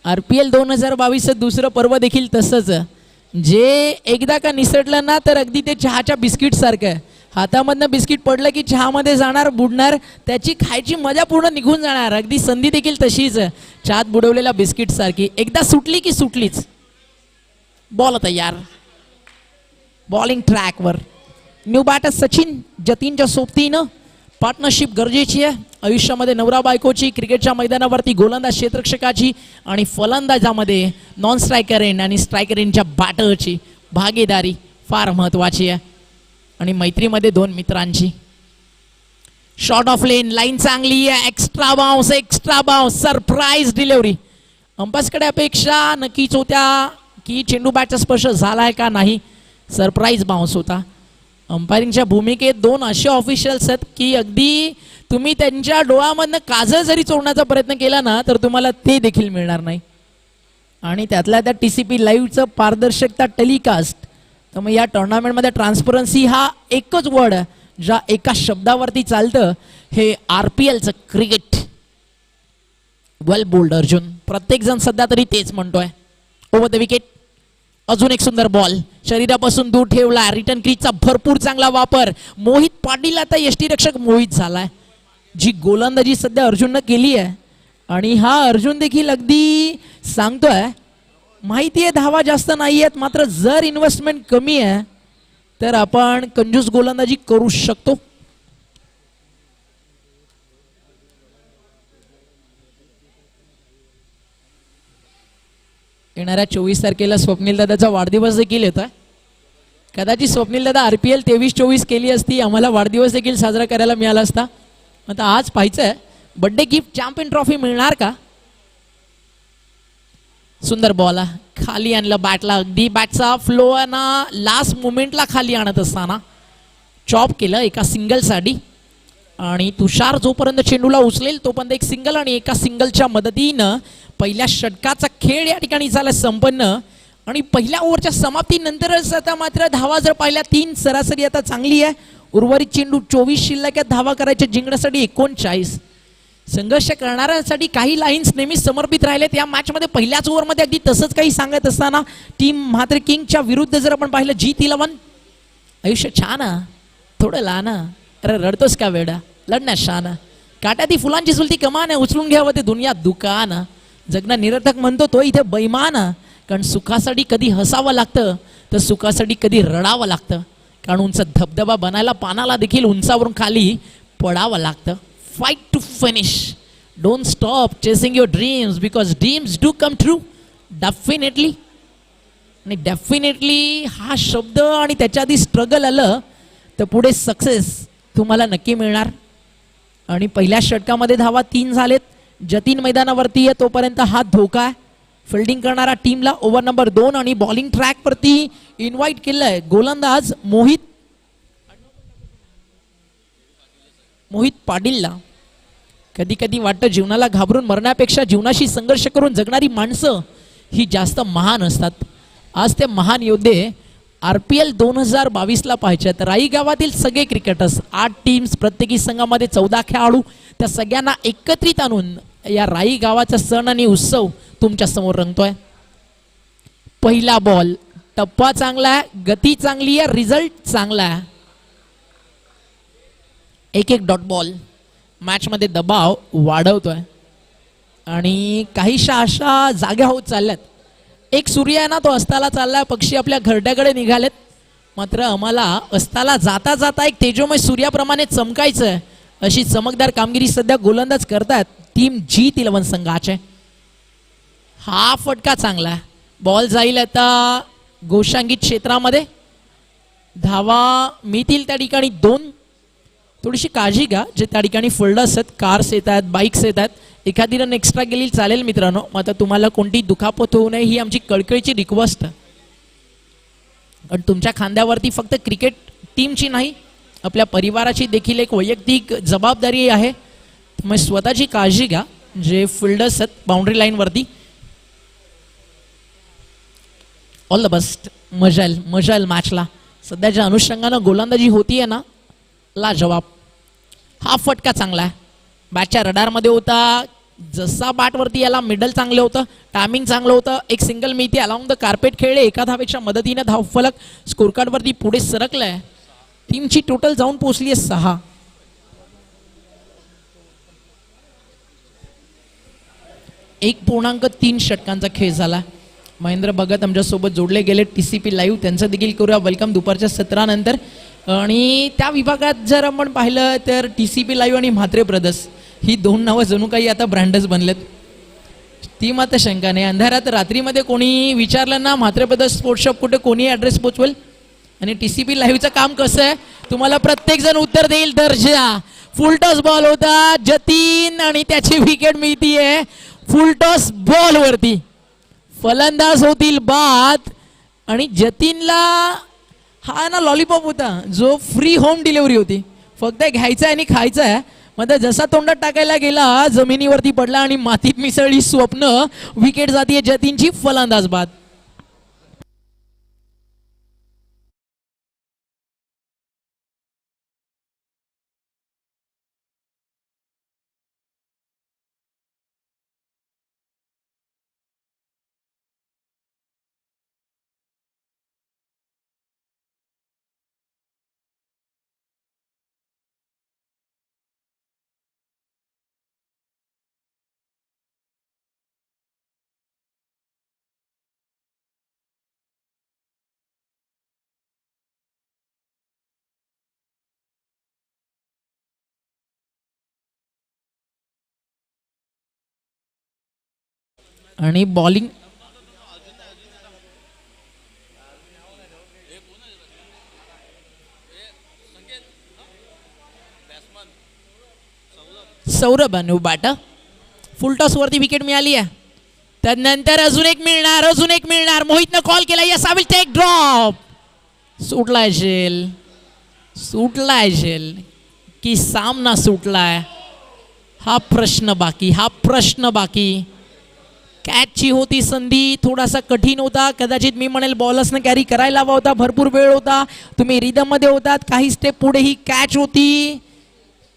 RPL 2022 दुसरं पर्व देखील तसंच. जे एकदा का निसटलं ना तर अगदी ते चहाच्या बिस्किट सारखं आहे. हातामधनं बिस्किट पडलं की चहामध्ये जाणार, बुडणार, त्याची खायची मजा पूर्ण निघून जाणार. अगदी संधी देखील तशीच आहे, चहात बुडवलेल्या बिस्किट सारखी. एकदा सुटली की सुटलीच. बॉल तयार, बॉलिंग ट्रॅकवर. न्यू बॅटर सचिन जतीनच्या सोबतीनं. पार्टनरशिप गरजेची आहे आयुष्यामध्ये, नवरा बायकोची, क्रिकेटच्या मैदानावरती गोलंदाज क्षेत्ररक्षकाची आणि फलंदाजामध्ये नॉन स्ट्रायकर एंड आणि स्ट्रायकर एंडच्या बॅटरची भागीदारी फार महत्त्वाची आहे. आणि मैत्रीमध्ये 2 मित्रांची. शॉर्ट ऑफ लेन, लाईन चांगली आहे. Extra bounce, surprise delivery. अंपायर्सकडे अपेक्षा नक्कीच होत्या की चेंडू बॅटचा स्पर्श झाला आहे का नाही. सरप्राईज बाउन्स होता. अंपायरिंगच्या भूमिकेत 2 असे ऑफिशियल्स आहेत की अगदी तुम्ही त्यांच्या डोळ्यामधनं काजळ जरी चोरण्याचा प्रयत्न केला ना तर तुम्हाला ते देखील मिळणार नाही. आणि त्यातल्या त्या TCP लाईव्हचं पारदर्शकता टेलिकास्ट. तर मग या टुर्नामेंटमध्ये ट्रान्सपरन्सी हा एकच वर्ड ज्या एका शब्दावरती चालतं, हे RPLचं क्रिकेट. वेल बोल्ड अर्जुन. प्रत्येकजण सध्या तरी तेच म्हणतोय. Over the wicket. अजून एक सुंदर बॉल, शरीरापासून दूर ठेवला. रिटर्न क्रीजचा भरपूर चांगला वापर. मोहित पाटील आता यष्टीरक्षक मोहित झालाय. जी गोलंदाजी सध्या अर्जुननं केली आहे आणि हा अर्जुन देखील अगदी सांगतोय माहिती आहे धावा जास्त नाही आहेत, मात्र जर इन्व्हेस्टमेंट कमी आहे तर आपण कंजूस गोलंदाजी करू शकतो. येणाऱ्या 24 तारखेला स्वप्नील दादाचा वाढदिवस देखील येतोय. कदाचित स्वप्नील दादा RPL 23-24 केली असती, आम्हाला वाढदिवस देखील साजरा करायला मिळाला असता. आता आज पाहायचंय बर्थडे गिफ्ट चॅम्पियन ट्रॉफी मिळणार का. सुंदर बॉल खाली आणलं बॅटला. अगदी बॅटचा फ्लो आहे ना लास्ट मोमेंटला खाली आणत असताना चॉप केलं एका सिंगलसाठी. आणि तुषार जोपर्यंत चेंडूला उचलेल तोपर्यंत एक सिंगल आणि एका सिंगलच्या मदतीनं पहिल्या षटकाचा खेळ या ठिकाणी झाला संपन्न. आणि पहिल्या ओव्हरच्या समाप्तीनंतरच आता मात्र धावा जर पाहिल्या 3 सरासरी आता चांगली आहे. उर्वरित चेंडू 24 शिल्लक धावा करायच्या, जिंकण्यासाठी 39. संघर्ष करणाऱ्यांसाठी काही लाईन्स नेहमी समर्पित राहिलेत या मॅचमध्ये. पहिल्याच ओव्हरमध्ये अगदी तसंच काही सांगत असताना टीम म्हात्रे किंगच्या विरुद्ध जर आपण पाहिलं G11. आयुष्य छान, थोडं लहान, अरे रडतोस का वेडा, लढण्यात शान. काट्या ती फुलांची चुलती कमान आहे, उचलून घ्यावं ते दुनिया दुकान. जगणं निरर्थक म्हणतो तो इथे बैमान. कारण सुखासाठी कधी हसावं लागतं तर सुखासाठी कधी रडावं लागतं. कारण उंच धबधबा बनायला पानाला देखील उंचावरून खाली पडावं लागतं. Fight to finish, don't stop chasing your dreams because dreams do come true. Definitely आणि डेफिनेटली हा शब्द आणि त्याच्या आधी स्ट्रगल आलं तर पुढे सक्सेस तुम्हाला नक्की मिळणार. आणि पहिल्या षटकामध्ये धावा 3 झालेत. जतीन मैदानावरती आहे तोपर्यंत हा धोका आहे. फिल्डिंग करणारा टीमला ओव्हर नंबर 2 आणि बॉलिंग ट्रॅकवरती इन्व्हाइट केलंय गोलंदाज मोहित पाटीलला. कधी कधी वाटतं जीवनाला घाबरून मरण्यापेक्षा जीवनाशी संघर्ष करून जगणारी माणसं ही जास्त महान असतात. आज ते महान योद्धे RPL 2022ला पाहायचे आहेत. राई गावातील सगळे क्रिकेटर्स 8 टीम्स, प्रत्येकी संघामध्ये 14 खेळाडू, त्या सगळ्यांना एकत्रित आणून या राई गावाचा सण आणि उत्सव तुमच्या समोर रंगतोय. पहिला बॉल, टप्पा चांगला आहे, गती चांगली आहे, रिझल्ट चांगला आहे. एक डॉट बॉल मॅचमध्ये दबाव वाढवतोय आणि काहीशा अशा जाग्या होत चालल्यात. एक सूर्य आहे ना तो अस्ताला चाललाय, पक्षी आपल्या घरट्याकडे निघालेत. मात्र आम्हाला अस्ताला जाता जाता एक तेजोमय सूर्याप्रमाणे चमकायचं आहे, अशी चमकदार कामगिरी सध्या गोलंदाज करतात टीम G11 संघाचे. हा फटका चांगला आहे. बॉल जाईल आता गोशांगी क्षेत्रामध्ये. धावा मिळतील त्या ठिकाणी 2. थोडीशी काळजी घ्या, जे त्या ठिकाणी फोल्डर्स आहेत, कार्स येत आहेत, बाईक्स येत आहेत, एखादी रन एक्स्ट्रा गेली चालेल मित्रांनो. मात्र तुम्हाला कोणती दुखापत होऊ नये ही आमची कळकळीची रिक्वेस्ट. आणि तुमच्या खांद्यावरती फक्त क्रिकेट टीमची नाही, आपल्या परिवाराची देखील एक वैयक्तिक जबाबदारी आहे, त्यामुळे स्वतःची काळजी घ्या. जे फिल्डर्स आहेत बाउंड्री लाईनवरती, ऑल द बेस्ट. मजा येईल मॅचला. सध्याच्या अनुषंगानं गोलंदाजी होतीये ना, लाजवाब. हा फटका चांगला आहे, बॅटच्या रडारमध्ये होता. जसा बॅटवरती याला मिडल चांगलं होतं, टायमिंग चांगलं होतं. एक सिंगल मी इथे अलाउंग द कार्पेट खेळले. एका धावेच्या मदतीने धावफलक स्कोरकार्डवरती पुढे सरकलाय. टीमची टोटल जाऊन पोहोचली आहे 6. 1.3 षटकांचा खेळ झाला. महेंद्र भगत आमच्यासोबत जोडले गेले TCP लाईव्ह, त्यांचं देखील करूया वेलकम दुपारच्या 17 नंतर. आणि त्या विभागात जर आपण पाहिलं तर TCP लाईव्ह आणि म्हात्रे ब्रदर्स ही 2 नावं जणू काही आता ब्रँडच बनलेत. ती मात्र शंका नाही. अंधारात रात्रीमध्ये कोणी विचारलं ना म्हात्रे ब्रदर्स स्पोर्ट्स शॉप कुठे, कोणी ॲड्रेस पोचवेल. आणि TCP लाईव्हचं काम कसं आहे तुम्हाला प्रत्येक जण उत्तर देईल. दर्जा फुलटॉस बॉल होता जतीन आणि त्याची विकेट मिळतीये फुलटॉस बॉलवरती. फलंदाज होतील बाद आणि जतीनला हा ना लॉलीपॉप होता जो फ्री होम डिलिव्हरी होती, फक्त घ्यायचा आहे आणि खायचा आहे. मग जसा तोंडात टाकायला गेला जमिनीवरती पडला आणि मातीत मिसळली स्वप्न. विकेट जातीये जतीनची, फलंदाज बाद. आणि बॉलिंग सौरभ अनु बाटा. फुलटॉस वरती विकेट मिळाली आहे. त्यानंतर अजून एक मिळणार. मोहितनं कॉल केला, yes I will take drop. सुटलाय झेल की सामना सुटलाय, हा प्रश्न बाकी. कॅचची होती संधी, थोडासा कठीण होता. कदाचित मी म्हणेल बॉलर्सने कॅरी करायला हवा होता. भरपूर वेळ होता, तुम्ही रिदममध्ये होतात. काही स्टेप पुढे ही कॅच होती,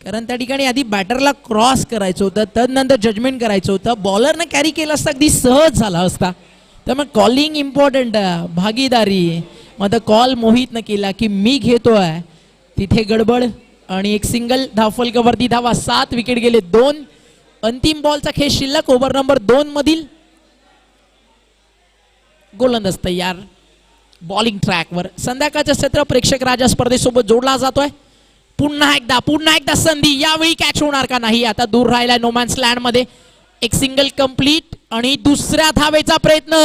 कारण त्या ठिकाणी आधी बॅटरला क्रॉस करायचं होतं, तदनंतर जजमेंट करायचं होतं. बॉलरनं कॅरी केलं असतं अगदी सहज झाला असता. त्यामुळे कॉलिंग इम्पॉर्टंट आहे, भागीदारी. मग कॉल मोहितनं केला की मी घेतोय, तिथे गडबड आणि एक सिंगल धावफलकावरती धावा. 7 विकेट गेले. 2 अंतिम बॉलचा खेळ शिल्लक. ओव्हर नंबर 2 मधील गोलंदाज तयार. बॉलिंग ट्रॅकवर संध्याकाळचं सत्र प्रेक्षक राजा स्पर्धेसोबत जोडला जातोय. पुन्हा एकदा संधी, यावेळी कॅच होणार का नाही. आता दूर राहिलाय नोमॅन्स लँड मध्ये. एक सिंगल कंप्लीट आणि दुसऱ्या धावेचा प्रयत्न.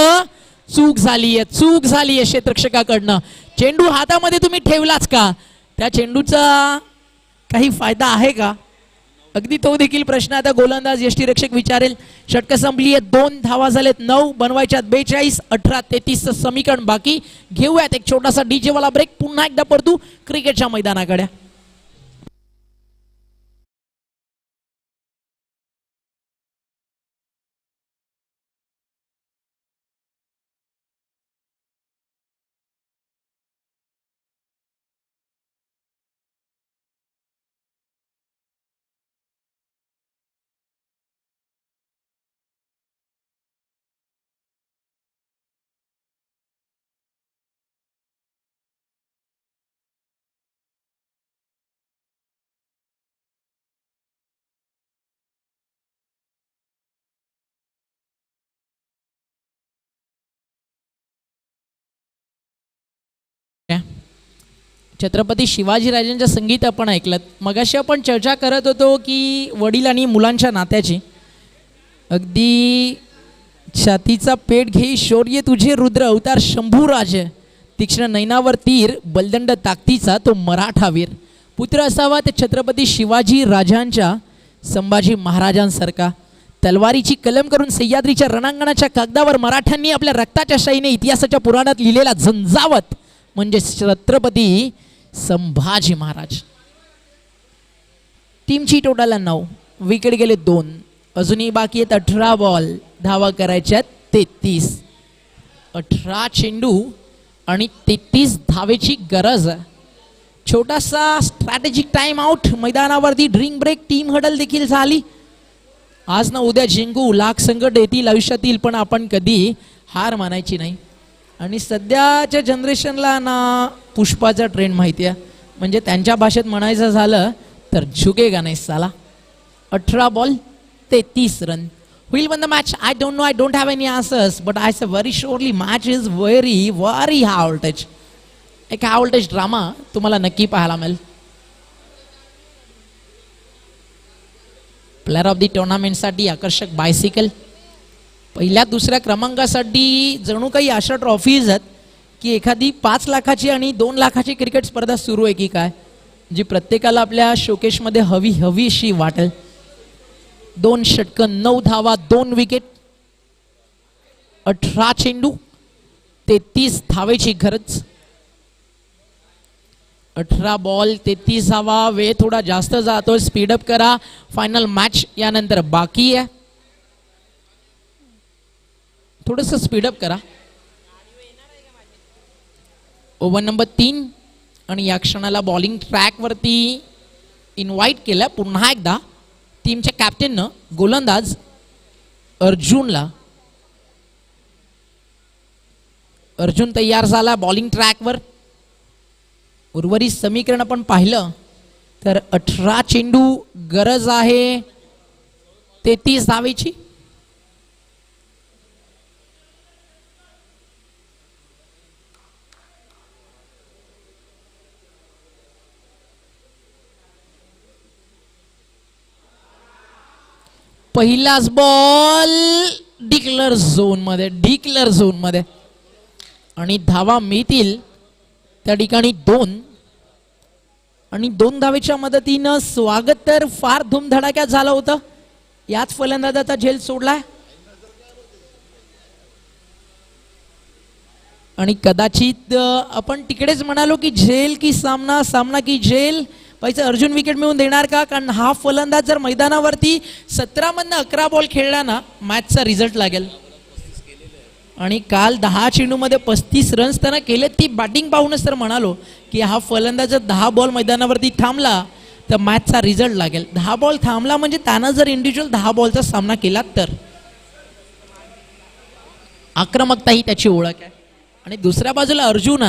चूक झालीये क्षेत्ररक्षकाकडनं. चेंडू हातामध्ये तुम्ही ठेवलाच का, त्या चेंडूचा काही फायदा आहे का, अगदी तो देखील प्रश्न आता गोलंदाज यष्टीरक्षक विचारेल. षटकं संपली आहेत. 2 धावा झालेत. 9 बनवायच्यात. 42. 18-33 समीकरण बाकी. घेऊयात एक छोटासा डीजे वाला ब्रेक. पुन्हा एकदा परतू क्रिकेटच्या मैदानाकडे. छत्रपती शिवाजीराजांचं संगीत आपण ऐकलं. मगाशी आपण चर्चा करत होतो की वडील आणि मुलांच्या नात्याची. अगदी छातीचा पेट घेई शौर्य तुझे रुद्र अवतार शंभूराज. तीक्ष्ण नैनावर तीर बलदंड ताकदीचा तो मराठा वीर. पुत्र असावा ते छत्रपती शिवाजी राजांच्या संभाजी महाराजांसारखा. तलवारीची कलम करून सह्याद्रीच्या रणांगणाच्या कागदावर मराठ्यांनी आपल्या रक्ताच्या शाईने इतिहासाच्या पुराणात लिहिलेला झंझावत म्हणजे छत्रपती संभाजी महाराज. टीमची टोटल 9, विकेट गेले 2. अजूनही बाकी आहेत 18 बॉल, धावा करायच्यात 33. 18 चेंडू आणि 33 धावेची गरज आहे. छोटासा स्ट्रॅटेजिक टाइम आउट मैदानावरती. ड्रिंक ब्रेक, टीम हडल देखील झाली. आज ना उद्या जिंकू, लाख संकट येतील आयुष्यातील, पण आपण कधी हार मानायची नाही. आणि सध्याच्या जनरेशनला ना पुष्पाचा ट्रेंड माहिती आहे, म्हणजे त्यांच्या भाषेत म्हणायचं झालं तर झुकेगा नाही साला. 18 ball 33 run. Who will win the match? I don't know. I don't have any answers. But I say very surely match is very high voltage. एक हाय व्होल्टेज ड्रामा तुम्हाला नक्की पाहायला मिळेल. प्लेअर ऑफ दी टुर्नामेंटसाठी आकर्षक bicycle. पहिल्या दुसऱ्या क्रमांकासाठी जणू काही अशा ट्रॉफीज आहेत की एखादी 5 लाखाची आणि 2 लाखाची क्रिकेट स्पर्धा सुरू आहे की काय, जी प्रत्येकाला आपल्या शोकेशमध्ये हवी अशी वाटेल. 2 षटकं, 9 धावा, 2 विकेट, 18 चेंडू, 33 धावेची गरज. 18 बॉल 33 धावा. वेळ थोडा जास्त जातोय, स्पीडअप करा. फायनल मॅच यानंतर बाकी आहे, थोडंसं स्पीडअप करा. ओव्हर नंबर 3 आणि या क्षणाला बॉलिंग ट्रॅकवरती इन्व्हाइट केलं पुन्हा एकदा टीमच्या कॅप्टननं गोलंदाज अर्जुनला. अर्जुन तयार झाला बॉलिंग ट्रॅकवर. उर्वरित समीकरण आपण पाहिलं तर 18 चेंडू, गरज आहे 33 धावेची. पहिलाच बॉल डिक्लर झोन मध्ये आणि धावा मिळतील त्या ठिकाणी 2 आणि 2 धावेच्या मदतीनं स्वागत तर फार धूमधडाक्यात झालं होतं. याच फलंदाजाचा झेल सोडलाय आणि कदाचित आपण तिकडेच म्हणालो की झेल की सामना, सामना की झेल. पाहिजे अर्जुन विकेट मिळवून देणार का, कारण हा फलंदाज जर मैदानावरती 17 मधनं 11 बॉल खेळला ना मॅचचा रिझल्ट लागेल. आणि काल 10 चेंडूमध्ये 35 रन्स त्यांना केलेत. ती बॅटिंग पाहूनच तर म्हणालो की हा फलंदाज जर 10 बॉल मैदानावरती थांबला तर मॅचचा रिझल्ट लागेल. 10 बॉल थांबला म्हणजे त्यानं जर इंडिव्हिज्युअल 10 बॉलचा सामना केला तर आक्रमकता ही त्याची ओळख आहे. आणि दुसऱ्या बाजूला अर्जुन,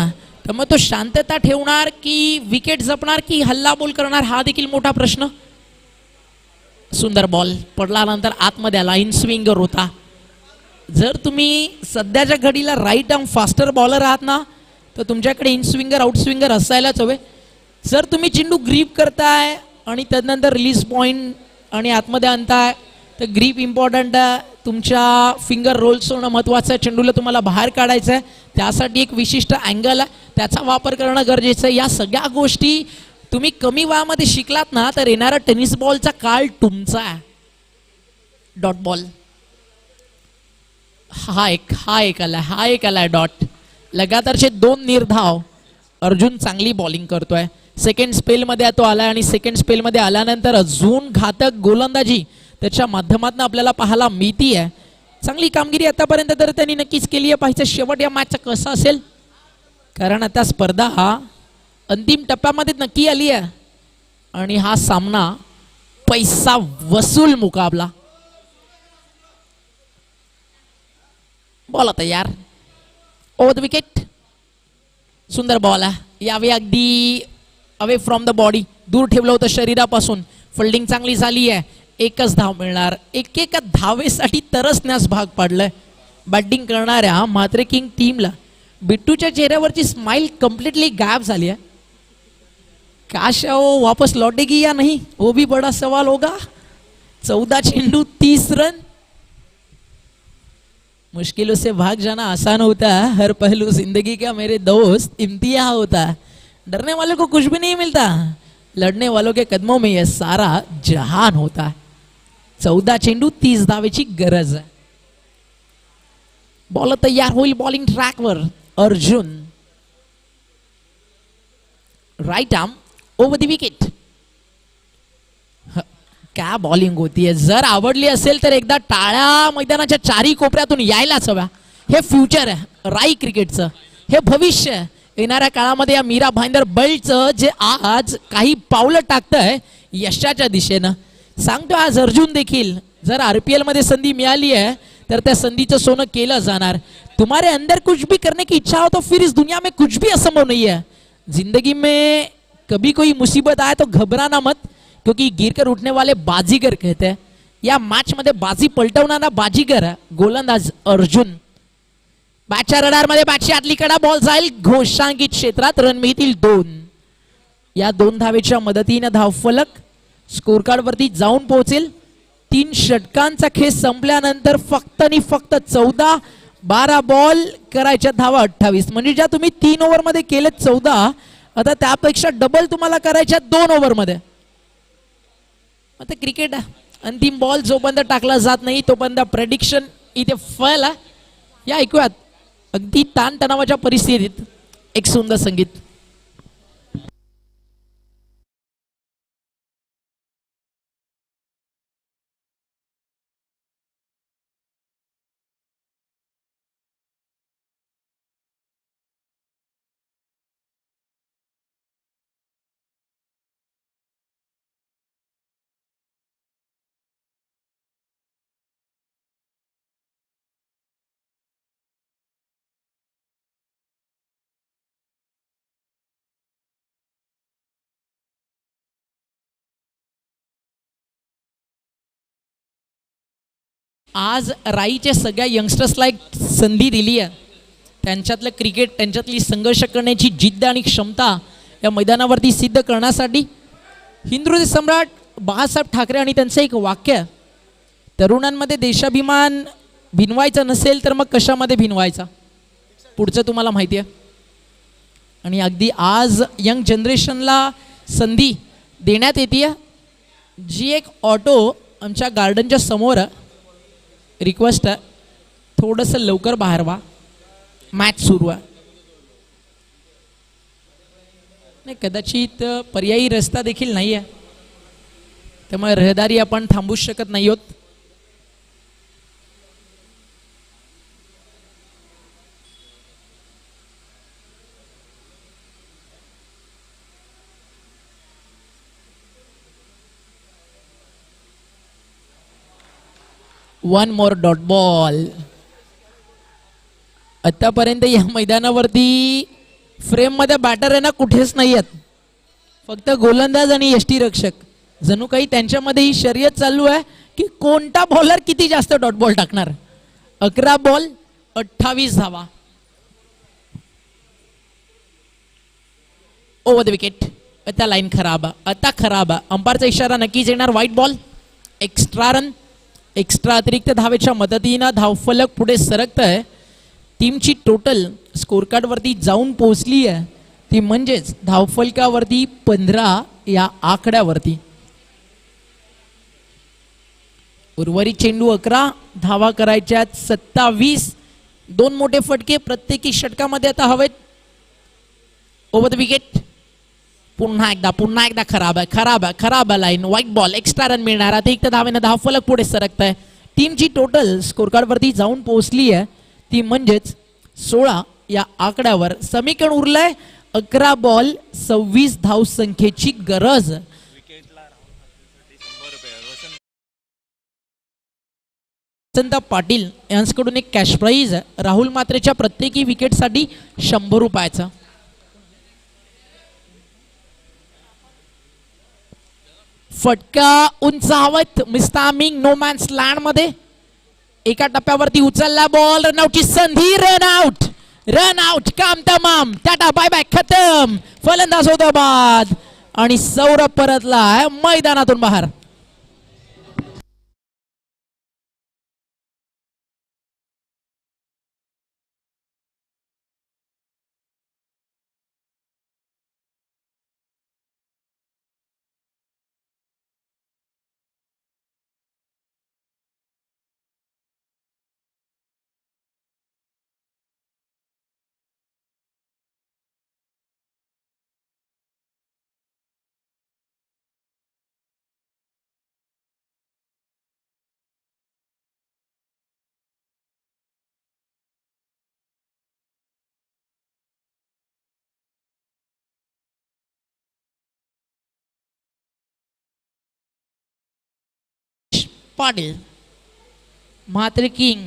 तर मग तो शांतता ठेवणार की विकेट जपणार की हल्ला बोल करणार, हा देखील मोठा प्रश्न. सुंदर बॉल पडल्यानंतर आतमध्ये आला, इन स्विंगर होता. जर तुम्ही सध्याच्या घडीला राईट आर्म फास्टर बॉलर आहात ना तर तुमच्याकडे इन स्विंगर आउट स्विंगर असायलाच हवे. जर तुम्ही चेंडू ग्रीप करताय आणि त्यानंतर रिलीज पॉईंट आणि आतमध्ये आणताय तर ग्रीप इम्पॉर्टंट आहे. तुमच्या फिंगर रोल्स होणं महत्त्वाचं आहे. चेंडूला तुम्हाला बाहेर काढायचं आहे, त्यासाठी एक विशिष्ट अँगल आहे, त्याचा वापर करणं गरजेचं आहे. या सगळ्या गोष्टी तुम्ही कमी वयामध्ये शिकलात ना तर येणारा टेनिस बॉलचा काळ तुमचा आहे. डॉट बॉल हा एक आलाय डॉट. लगातारचे 2 निर्धाव. अर्जुन चांगली बॉलिंग करतोय. सेकंड स्पेलमध्ये तो आलाय आणि सेकंड स्पेलमध्ये आल्यानंतर अजून घातक गोलंदाजी त्याच्या माध्यमातून आपल्याला पाहायला मिळती आहे. चांगली कामगिरी आतापर्यंत तर त्यांनी नक्कीच केली आहे. पाहायचं शेवट या मॅचचा कसा असेल, कारण आता स्पर्धा हा अंतिम टप्प्यामध्ये नक्की आली आहे आणि हा सामना पैसा वसूल मुकाबला. बॉल तयार, ओव्हर द विकेट. सुंदर बॉल आहे, यावे अगदी अवे फ्रॉम द बॉडी, दूर ठेवलं होतं शरीरापासून. फिल्डिंग चांगली झाली आहे. एकच धाव मिळणार. एकेका धावेसाठी तरसण्यास भाग पाडलंय बॅटिंग करणाऱ्या म्हात्रे किंग टीमला. बिट्टूच्या चेहऱ्यावरची स्माइल कम्प्लीटली गायब झाली आहे. काश वो वापस लौटेगी या नहीं, वो भी बड़ा सवाल होगा. 14 चेंडू 30 रन. मुश्किलों से भाग जाना आसान होता है, हर पहलू जिंदगी का मेरे दोस्त इम्तिहान होता है. डरने वालों को कुछ भी नहीं मिलता, लड़ने वालों के कदमों में यह सारा जहान होता है. 14 चेंडू 30 धावेची गरज आहे. बॉल तयार होईल बॉलिंग ट्रॅकवर. Arjun right arm over the wicket. काय बॉलिंग होतीये. जर आवडली असेल तर एकदा टाळ्या मैदानाच्या चारी कोपऱ्यातून यायलाच हव्या. हे फ्युचर आहे राई क्रिकेटचं, हे भविष्य आहे. येणाऱ्या काळामध्ये या मीरा भाईंदर बेल्टचं जे आज काही पावलं टाकतंय यशाच्या दिशेनं. सांगतो आज अर्जुन देखील जर RPL मध्ये संधी मिळाली आहे तर त्या संधीचं सोनं केलं जाणार. तुम्हारे अंदर कुछ भी करने की इच्छा हो तो फिर इस दुनिया में कुछ भी असंभव नहीं है. जिंदगी में कभी कोई मुसीबत आए तो घबराना मत, क्योंकि गिरकर उठने वाले बाजीगर कहते हैं. या मॅच मध्ये बाजी पलटवणारा बाजीगर गोलंदाज अर्जुन. बॅटच्या रडारमध्ये बॅटची आतली कडा, बॉल जाईल घोषांकित क्षेत्रात, रन मिळतील 2. या 2 धावेच्या मदतीने धावफलक स्कोर कार्ड वरती जाऊन पोहोचेल. 3 षटकांचा खेळ संपल्यानंतर फक्त आणि फक्त 14, 12 बॉल करायच्या धावा 28. म्हणजे ज्या तुम्ही 3 ओव्हर मध्ये केले 14, आता त्यापेक्षा डबल तुम्हाला करायच्या 2 ओव्हर मध्ये. आता क्रिकेट अंतिम बॉल जोपर्यंत टाकला जात नाही तोपर्यंत प्रेडिक्शन इथे फळ. या ऐकूयात अगदी ताणतणावाच्या परिस्थितीत एक सुंदर संगीत. आज राईच्या सगळ्या यंगस्टर्सला एक संधी दिली आहे. त्यांच्यातलं क्रिकेट, त्यांच्यातली संघर्ष करण्याची जिद्द आणि क्षमता या मैदानावरती सिद्ध करण्यासाठी हिंदुहृदय सम्राट बाळासाहेब ठाकरे आणि त्यांचं एक वाक्य, तरुणांमध्ये देशाभिमान भिनवायचा नसेल तर मग कशामध्ये भिनवायचा, पुढचं तुम्हाला माहिती आहे. आणि अगदी आज यंग जनरेशनला संधी देण्यात येते. जी एक ऑटो आमच्या गार्डनच्या समोर रिक्वेस्ट आहे, थोडंसं लवकर बाहेर व्हा, मॅच सुरू आहे. नाही, कदाचित पर्यायी रस्ता देखील नाही आहे, त्यामुळे रहदारी आपण थांबूच शकत नाही आहोत. One more dot ball. आतापर्यंत या मैदानावरती फ्रेम मध्ये बॅटर आहे ना कुठेच नाही आहेत, फक्त गोलंदाज आणि यष्टीरक्षक. जणू काही त्यांच्यामध्ये ही शर्यत चालू आहे की कोणता बॉलर किती जास्त डॉट बॉल टाकणार. 11 बॉल 28 धावा. Over the wicket. आता लाईन खराब, आता खराब. अंपायरचा इशारा नक्कीच येणार. White ball. Extra run, extra अतिरिक्त धावेच्या मदतीनं धावफलक पुढे सरकत आहे. टीमची टोटल स्कोर कार्ड वरती जाऊन पोहोचली आहे ती म्हणजेच धावफलकावरती 15 या आकड्यावरती. उर्वरित चेंडू 11, धावा करायच्या 27. 2 मोठे फटके प्रत्येकी षटकामध्ये आता हवेत. Over the wicket. पुन्हा एकदा खराब आहे line. White ball. Extra run मिळणार. अतिरिक्त धावेनं धावफलक पुढे सरकत आहे. टीमची टोटल स्कोर कार्ड वरती जाऊन पोहोचली आहे ती म्हणजेच 16 या आकड्यावर. समीकरण उरलंय 11 बॉल 26 धावसंख्येची गरज. वसंत पाटील यांच्याकडून एक कॅश प्राइज. राहुल मात्रेच्या प्रत्येकी विकेटसाठी 100 रुपयाचा. फटका उंचावत मिस्टामिंग नो मॅन्स लँड मध्ये. एका टप्प्यावरती उचलला बॉल. रनआउटची संधी. Run out. काम तमाम. टाटा बाय बाय खतम. फलंदाज होतो बाद आणि सौरभ परतला मैदानातून बाहेर. पाटील म्हात्रे किंग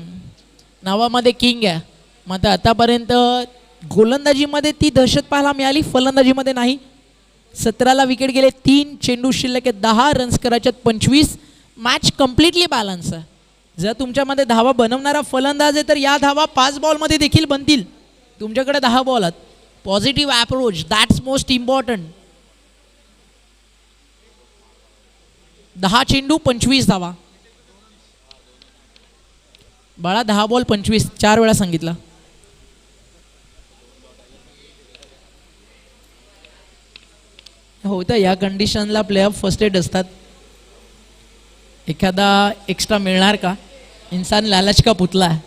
नावामध्ये किंग आहे. मात्र आतापर्यंत गोलंदाजीमध्ये ती दहशत पाहायला मिळाली, फलंदाजीमध्ये नाही. 17ला विकेट गेले, 3 चेंडू शिल्लक आहेत, 10 रन्स करायच्यात 25. मॅच कम्प्लिटली बॅलन्स आहे. जर तुमच्यामध्ये धावा बनवणारा फलंदाज आहे तर या धावा 5 बॉलमध्ये देखील बनतील. तुमच्याकडे 10 बॉल आहेत. Positive approach, that's most important. 10 चेंडू 25 धावा. बाळा 10 बॉल 25 4 वेळा सांगितलं. हो तर या कंडिशनला प्लेऑफ फर्स्ट एड असतात. एखादा एक्स्ट्रा मिळणार का? इंसान लालच का पुतला है.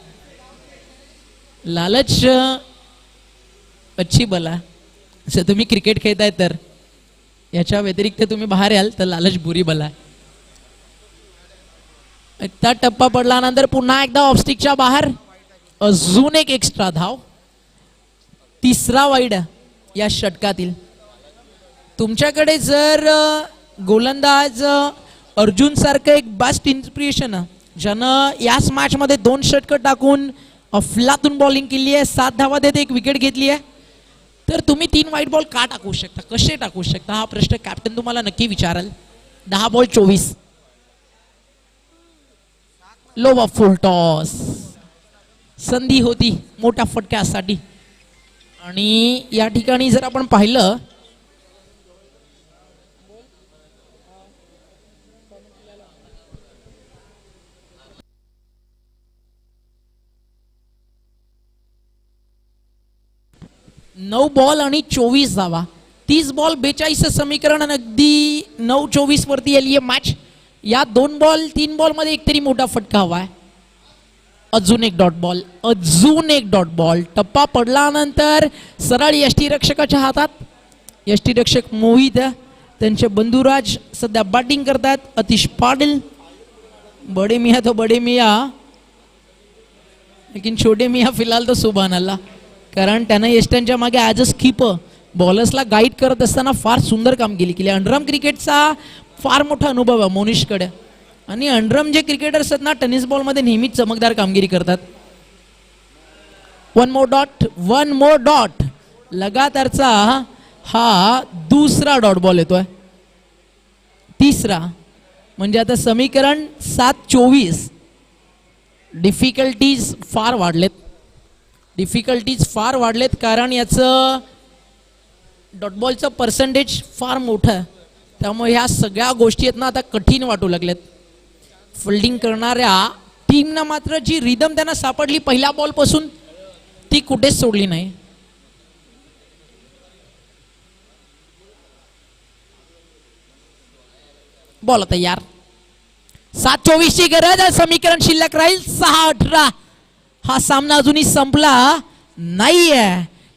लालच अच्छी बला. जर तुम्ही क्रिकेट खेळताय तर याच्या व्यतिरिक्त तुम्ही बाहेर याल तर लालच बुरी बला आहे. एकदा टप्पा पडल्यानंतर पुन्हा एकदा ऑफस्टिकच्या बाहेर अजून एक एक्स्ट्रा धाव. 3रा वाईड या षटकातील. तुमच्याकडे जर गोलंदाज अर्जुन सारखं एक बेस्ट इन्स्पिरेशन ज्यानं याच मॅचमध्ये 2 षटकं टाकून अफलातून बॉलिंग केली आहे, 7 धावा देत 1 विकेट घेतली आहे, तर तुम्ही 3 वाईट बॉल का टाकू शकता, कसे टाकू शकता हा प्रश्न कॅप्टन तुम्हाला नक्की विचाराल. 10 बॉल 24. लो फुल टॉस. संधी होती मोठ्या फटक्यासाठी. आणि या ठिकाणी जर आपण पाहिलं नऊ बॉल आणि 24 धावा. 30 बॉल 42 समीकरण आणि अगदी 9-24 वरती आली आहे मॅच. या 2 बॉल 3 बॉल मध्ये एक तरी मोठा फटका हवा आहे. अजून एक डॉट बॉल, अजून एक डॉट बॉल. टप्पा पडल्यानंतर सरळ यष्टीरक्षकाच्या हातात. यष्टीरक्षक मोहित, त्यांचे बंधुराज सध्या बॅटिंग करतात. अतिश पाटील, बडे मियाँ तो बडे मियाँ, लेकिन छोटे मियाँ फिलहाल तो सुभान अल्लाह. कारण त्यानं यष्ट्यांच्या मागे ॲज अ स्कीपर बॉलर्सला गाईड करत असताना फार सुंदर कामगिरी केली. अंडरम क्रिकेटचा फार मोठा अनुभव आहे मोनिशकडे. आणि अंडरम जे क्रिकेटर्स आहेत ना टेनिस बॉलमध्ये नेहमीच चमकदार कामगिरी करतात. 1 मोर डॉट, 1 मोर डॉट. लगातारचा हा 2रा डॉट बॉल येतोय. 3रा म्हणजे आता समीकरण 7-24. डिफिकल्टीज फार वाढलेत. कारण याचं डॉटबॉलचं पर्सेंटेज फार मोठं आहे. त्यामुळे ह्या सगळ्या गोष्टी आहेत ना आता कठीण वाटू लागल्यात. फिल्डिंग करणाऱ्या टीमनं मात्र जी रिदम त्यांना सापडली पहिल्या बॉलपासून ती कुठेच सोडली नाही. बॉल तयार. 7-24 ची गरज आहे. समीकरण शिल्लक राहील 6-18. हा सामना अजूनही संपला नाहीये.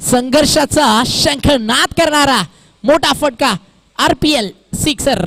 संघर्षाचा शंखनाद करणारा मोठा फटका. RPL sixer.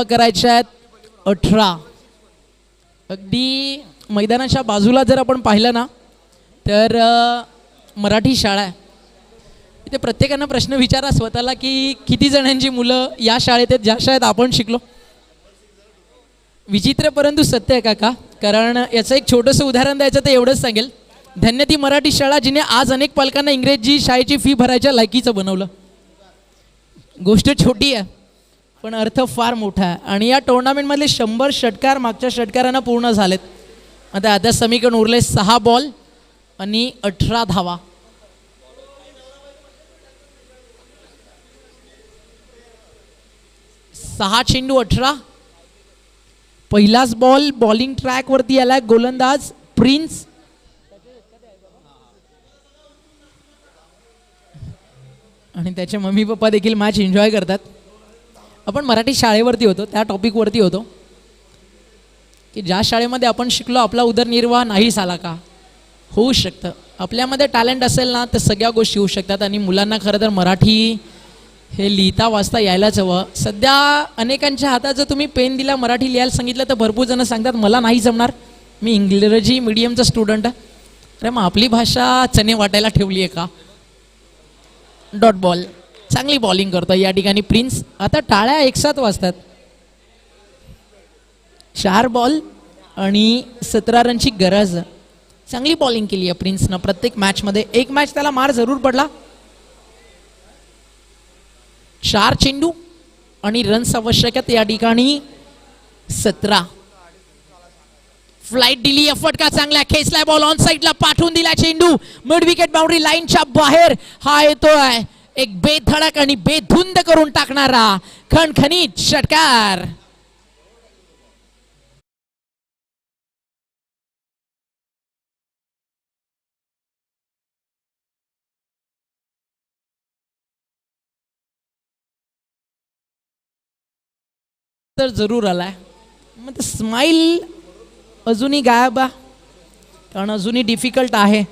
करायच्या आहेत 18. अगदी मैदानाच्या बाजूला जर आपण पाहिलं ना तर मराठी शाळा आहे. इथे प्रत्येकानं प्रश्न विचारा स्वतःला की किती जणांची मुलं या शाळेत आहेत ज्या शाळेत आपण शिकलो. विचित्र परंतु सत्य आहे काका. कारण याचं एक छोटंसं उदाहरण द्यायचं तर एवढंच सांगेल, धन्य ती मराठी शाळा जिने आज अनेक पालकांना इंग्रजी शाळेची फी भरायच्या लायकीचं बनवलं. गोष्ट छोटी आहे पण अर्थ फार मोठा आहे. आणि या टुर्नामेंटमधले 100 षटकार मागच्या षटकारांना पूर्ण झालेत. आता समीकरण उरले 6 बॉल आणि 18 धावा. सहा चेंडू 18. पहिलाच बॉल बॉलिंग ट्रॅक वरती आलाय. गोलंदाज प्रिन्स. आणि त्याचे मम्मी पप्पा देखील मॅच एन्जॉय करतात. आपण मराठी शाळेवरती होतो, त्या टॉपिकवरती होतो की ज्या शाळेमध्ये आपण शिकलो आपला उदरनिर्वाह नाही झाला का? होऊ शकतं. आपल्यामध्ये टॅलेंट असेल ना तर सगळ्या गोष्टी होऊ शकतात. आणि मुलांना खरं तर मराठी हे लिहिता वाचता यायलाच हवं. सध्या अनेकांच्या हातात जर तुम्ही पेन दिला मराठी लिहायला सांगितलं तर भरपूर जण सांगतात मला नाही जमणार, मी इंग्रजी मीडियमचा स्टुडंट आहे. अरे मग आपली भाषा चणे वाटायला ठेवली आहे का? Dot ball. चांगली बॉलिंग करतो या ठिकाणी प्रिन्स. आता टाळ्या एकसाथ वाजतात. 4 बॉल आणि 17 रनची गरज. चांगली बॉलिंग केली आहे प्रिन्सनं प्रत्येक मॅचमध्ये. एक मॅच त्याला मार जरूर पडला. 4 चेंडू आणि रन्स आवश्यक आहेत या ठिकाणी 17. फ्लाइट दिली, फटका चांगला खेचलाय, बॉल ऑन साइडला पाठवून दिला चेंडू मिड विकेट बाउंड्री लाईनच्या बाहेर. हा येतोय एक बेधडक आणि बेधुंद करून टाकणारा खणखणीत षटकार. तर जरूर आलाय. मग ते स्माइल अजूनही गायब आहे कारण अजूनही डिफिकल्ट आहे.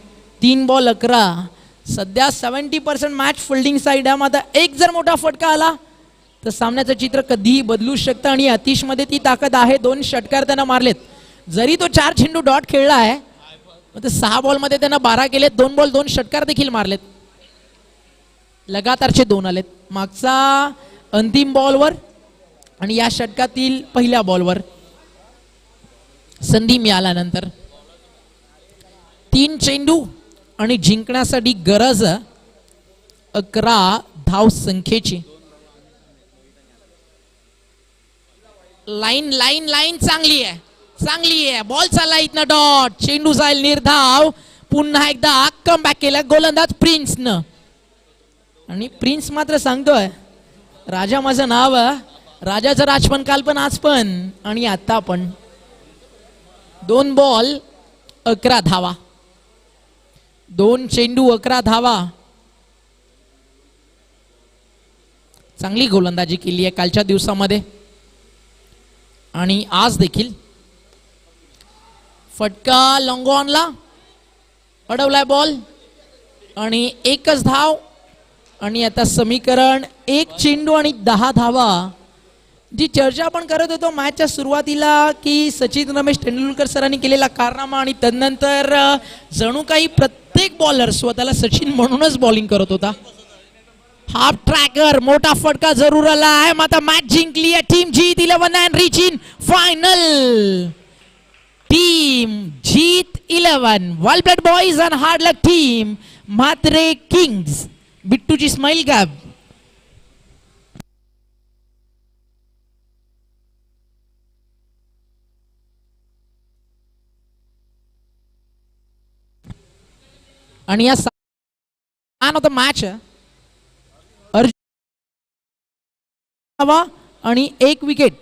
3 बॉल 11. सध्या 70% मॅच फिल्डिंग साईड आहे. आता एक जर मोठा फटका आला तर सामन्याचं चित्र कधीही बदलू शकतं. आणि अतिशमध्ये ती ताकद आहे. 2 षटकार त्यांना मारलेत. जरी तो 4 चेंडू डॉट खेळला आहे तर 6 बॉलमध्ये त्यांना 12 केलेत. 2 बॉल 2 षटकार देखील मारलेत. लगातारचे 2 आलेत. मागचा अंतिम बॉलवर आणि या षटकातील पहिल्या बॉलवर संधी मिळाल्यानंतर 3 चेंडू आणि जिंकण्यासाठी गरज 11 धाव संख्येची. लाईन लाईन लाईन चांगली आहे, चांगली आहे. बॉल चालला इथनं डॉट. चेंडू जाईल निर्धाव. पुन्हा एकदा कम बॅक केला गोलंदाज प्रिन्सनं. आणि प्रिन्स मात्र सांगतोय राजा माझं नाव आहे. राजाचं राजपण काल पण आज पण आणि आता पण. 2 बॉल 11 धावा. 2 चेंडू 11 धावा. चांगली गोलंदाजी केली आहे कालच्या दिवसामध्ये आणि आज देखील. फटका लॉंग ऑनला अडवलाय बॉल आणि एकच धाव. आणि आता समीकरण 1 चेंडू आणि 10 धावा. जी चर्चा आपण करत होतो मॅचच्या सुरुवातीला की सचिन रमेश तेंडुलकर सरांनी केलेला कारनामा आणि तदनंतर जणू काही प्रत्येक बॉलर स्वतःला सचिन म्हणूनच बॉलिंग करत होता. हाफ ट्रॅकर मोठा फटका जरूर आला आहे. आता मॅच जिंकली आहे team Jeet 11 and reach in final. Team Jeet 11 well played boys and hard luck team Mhatre kings. बिट्टूची स्माइल गॅप. आणि या man of the match Arjun आणि 1 विकेट.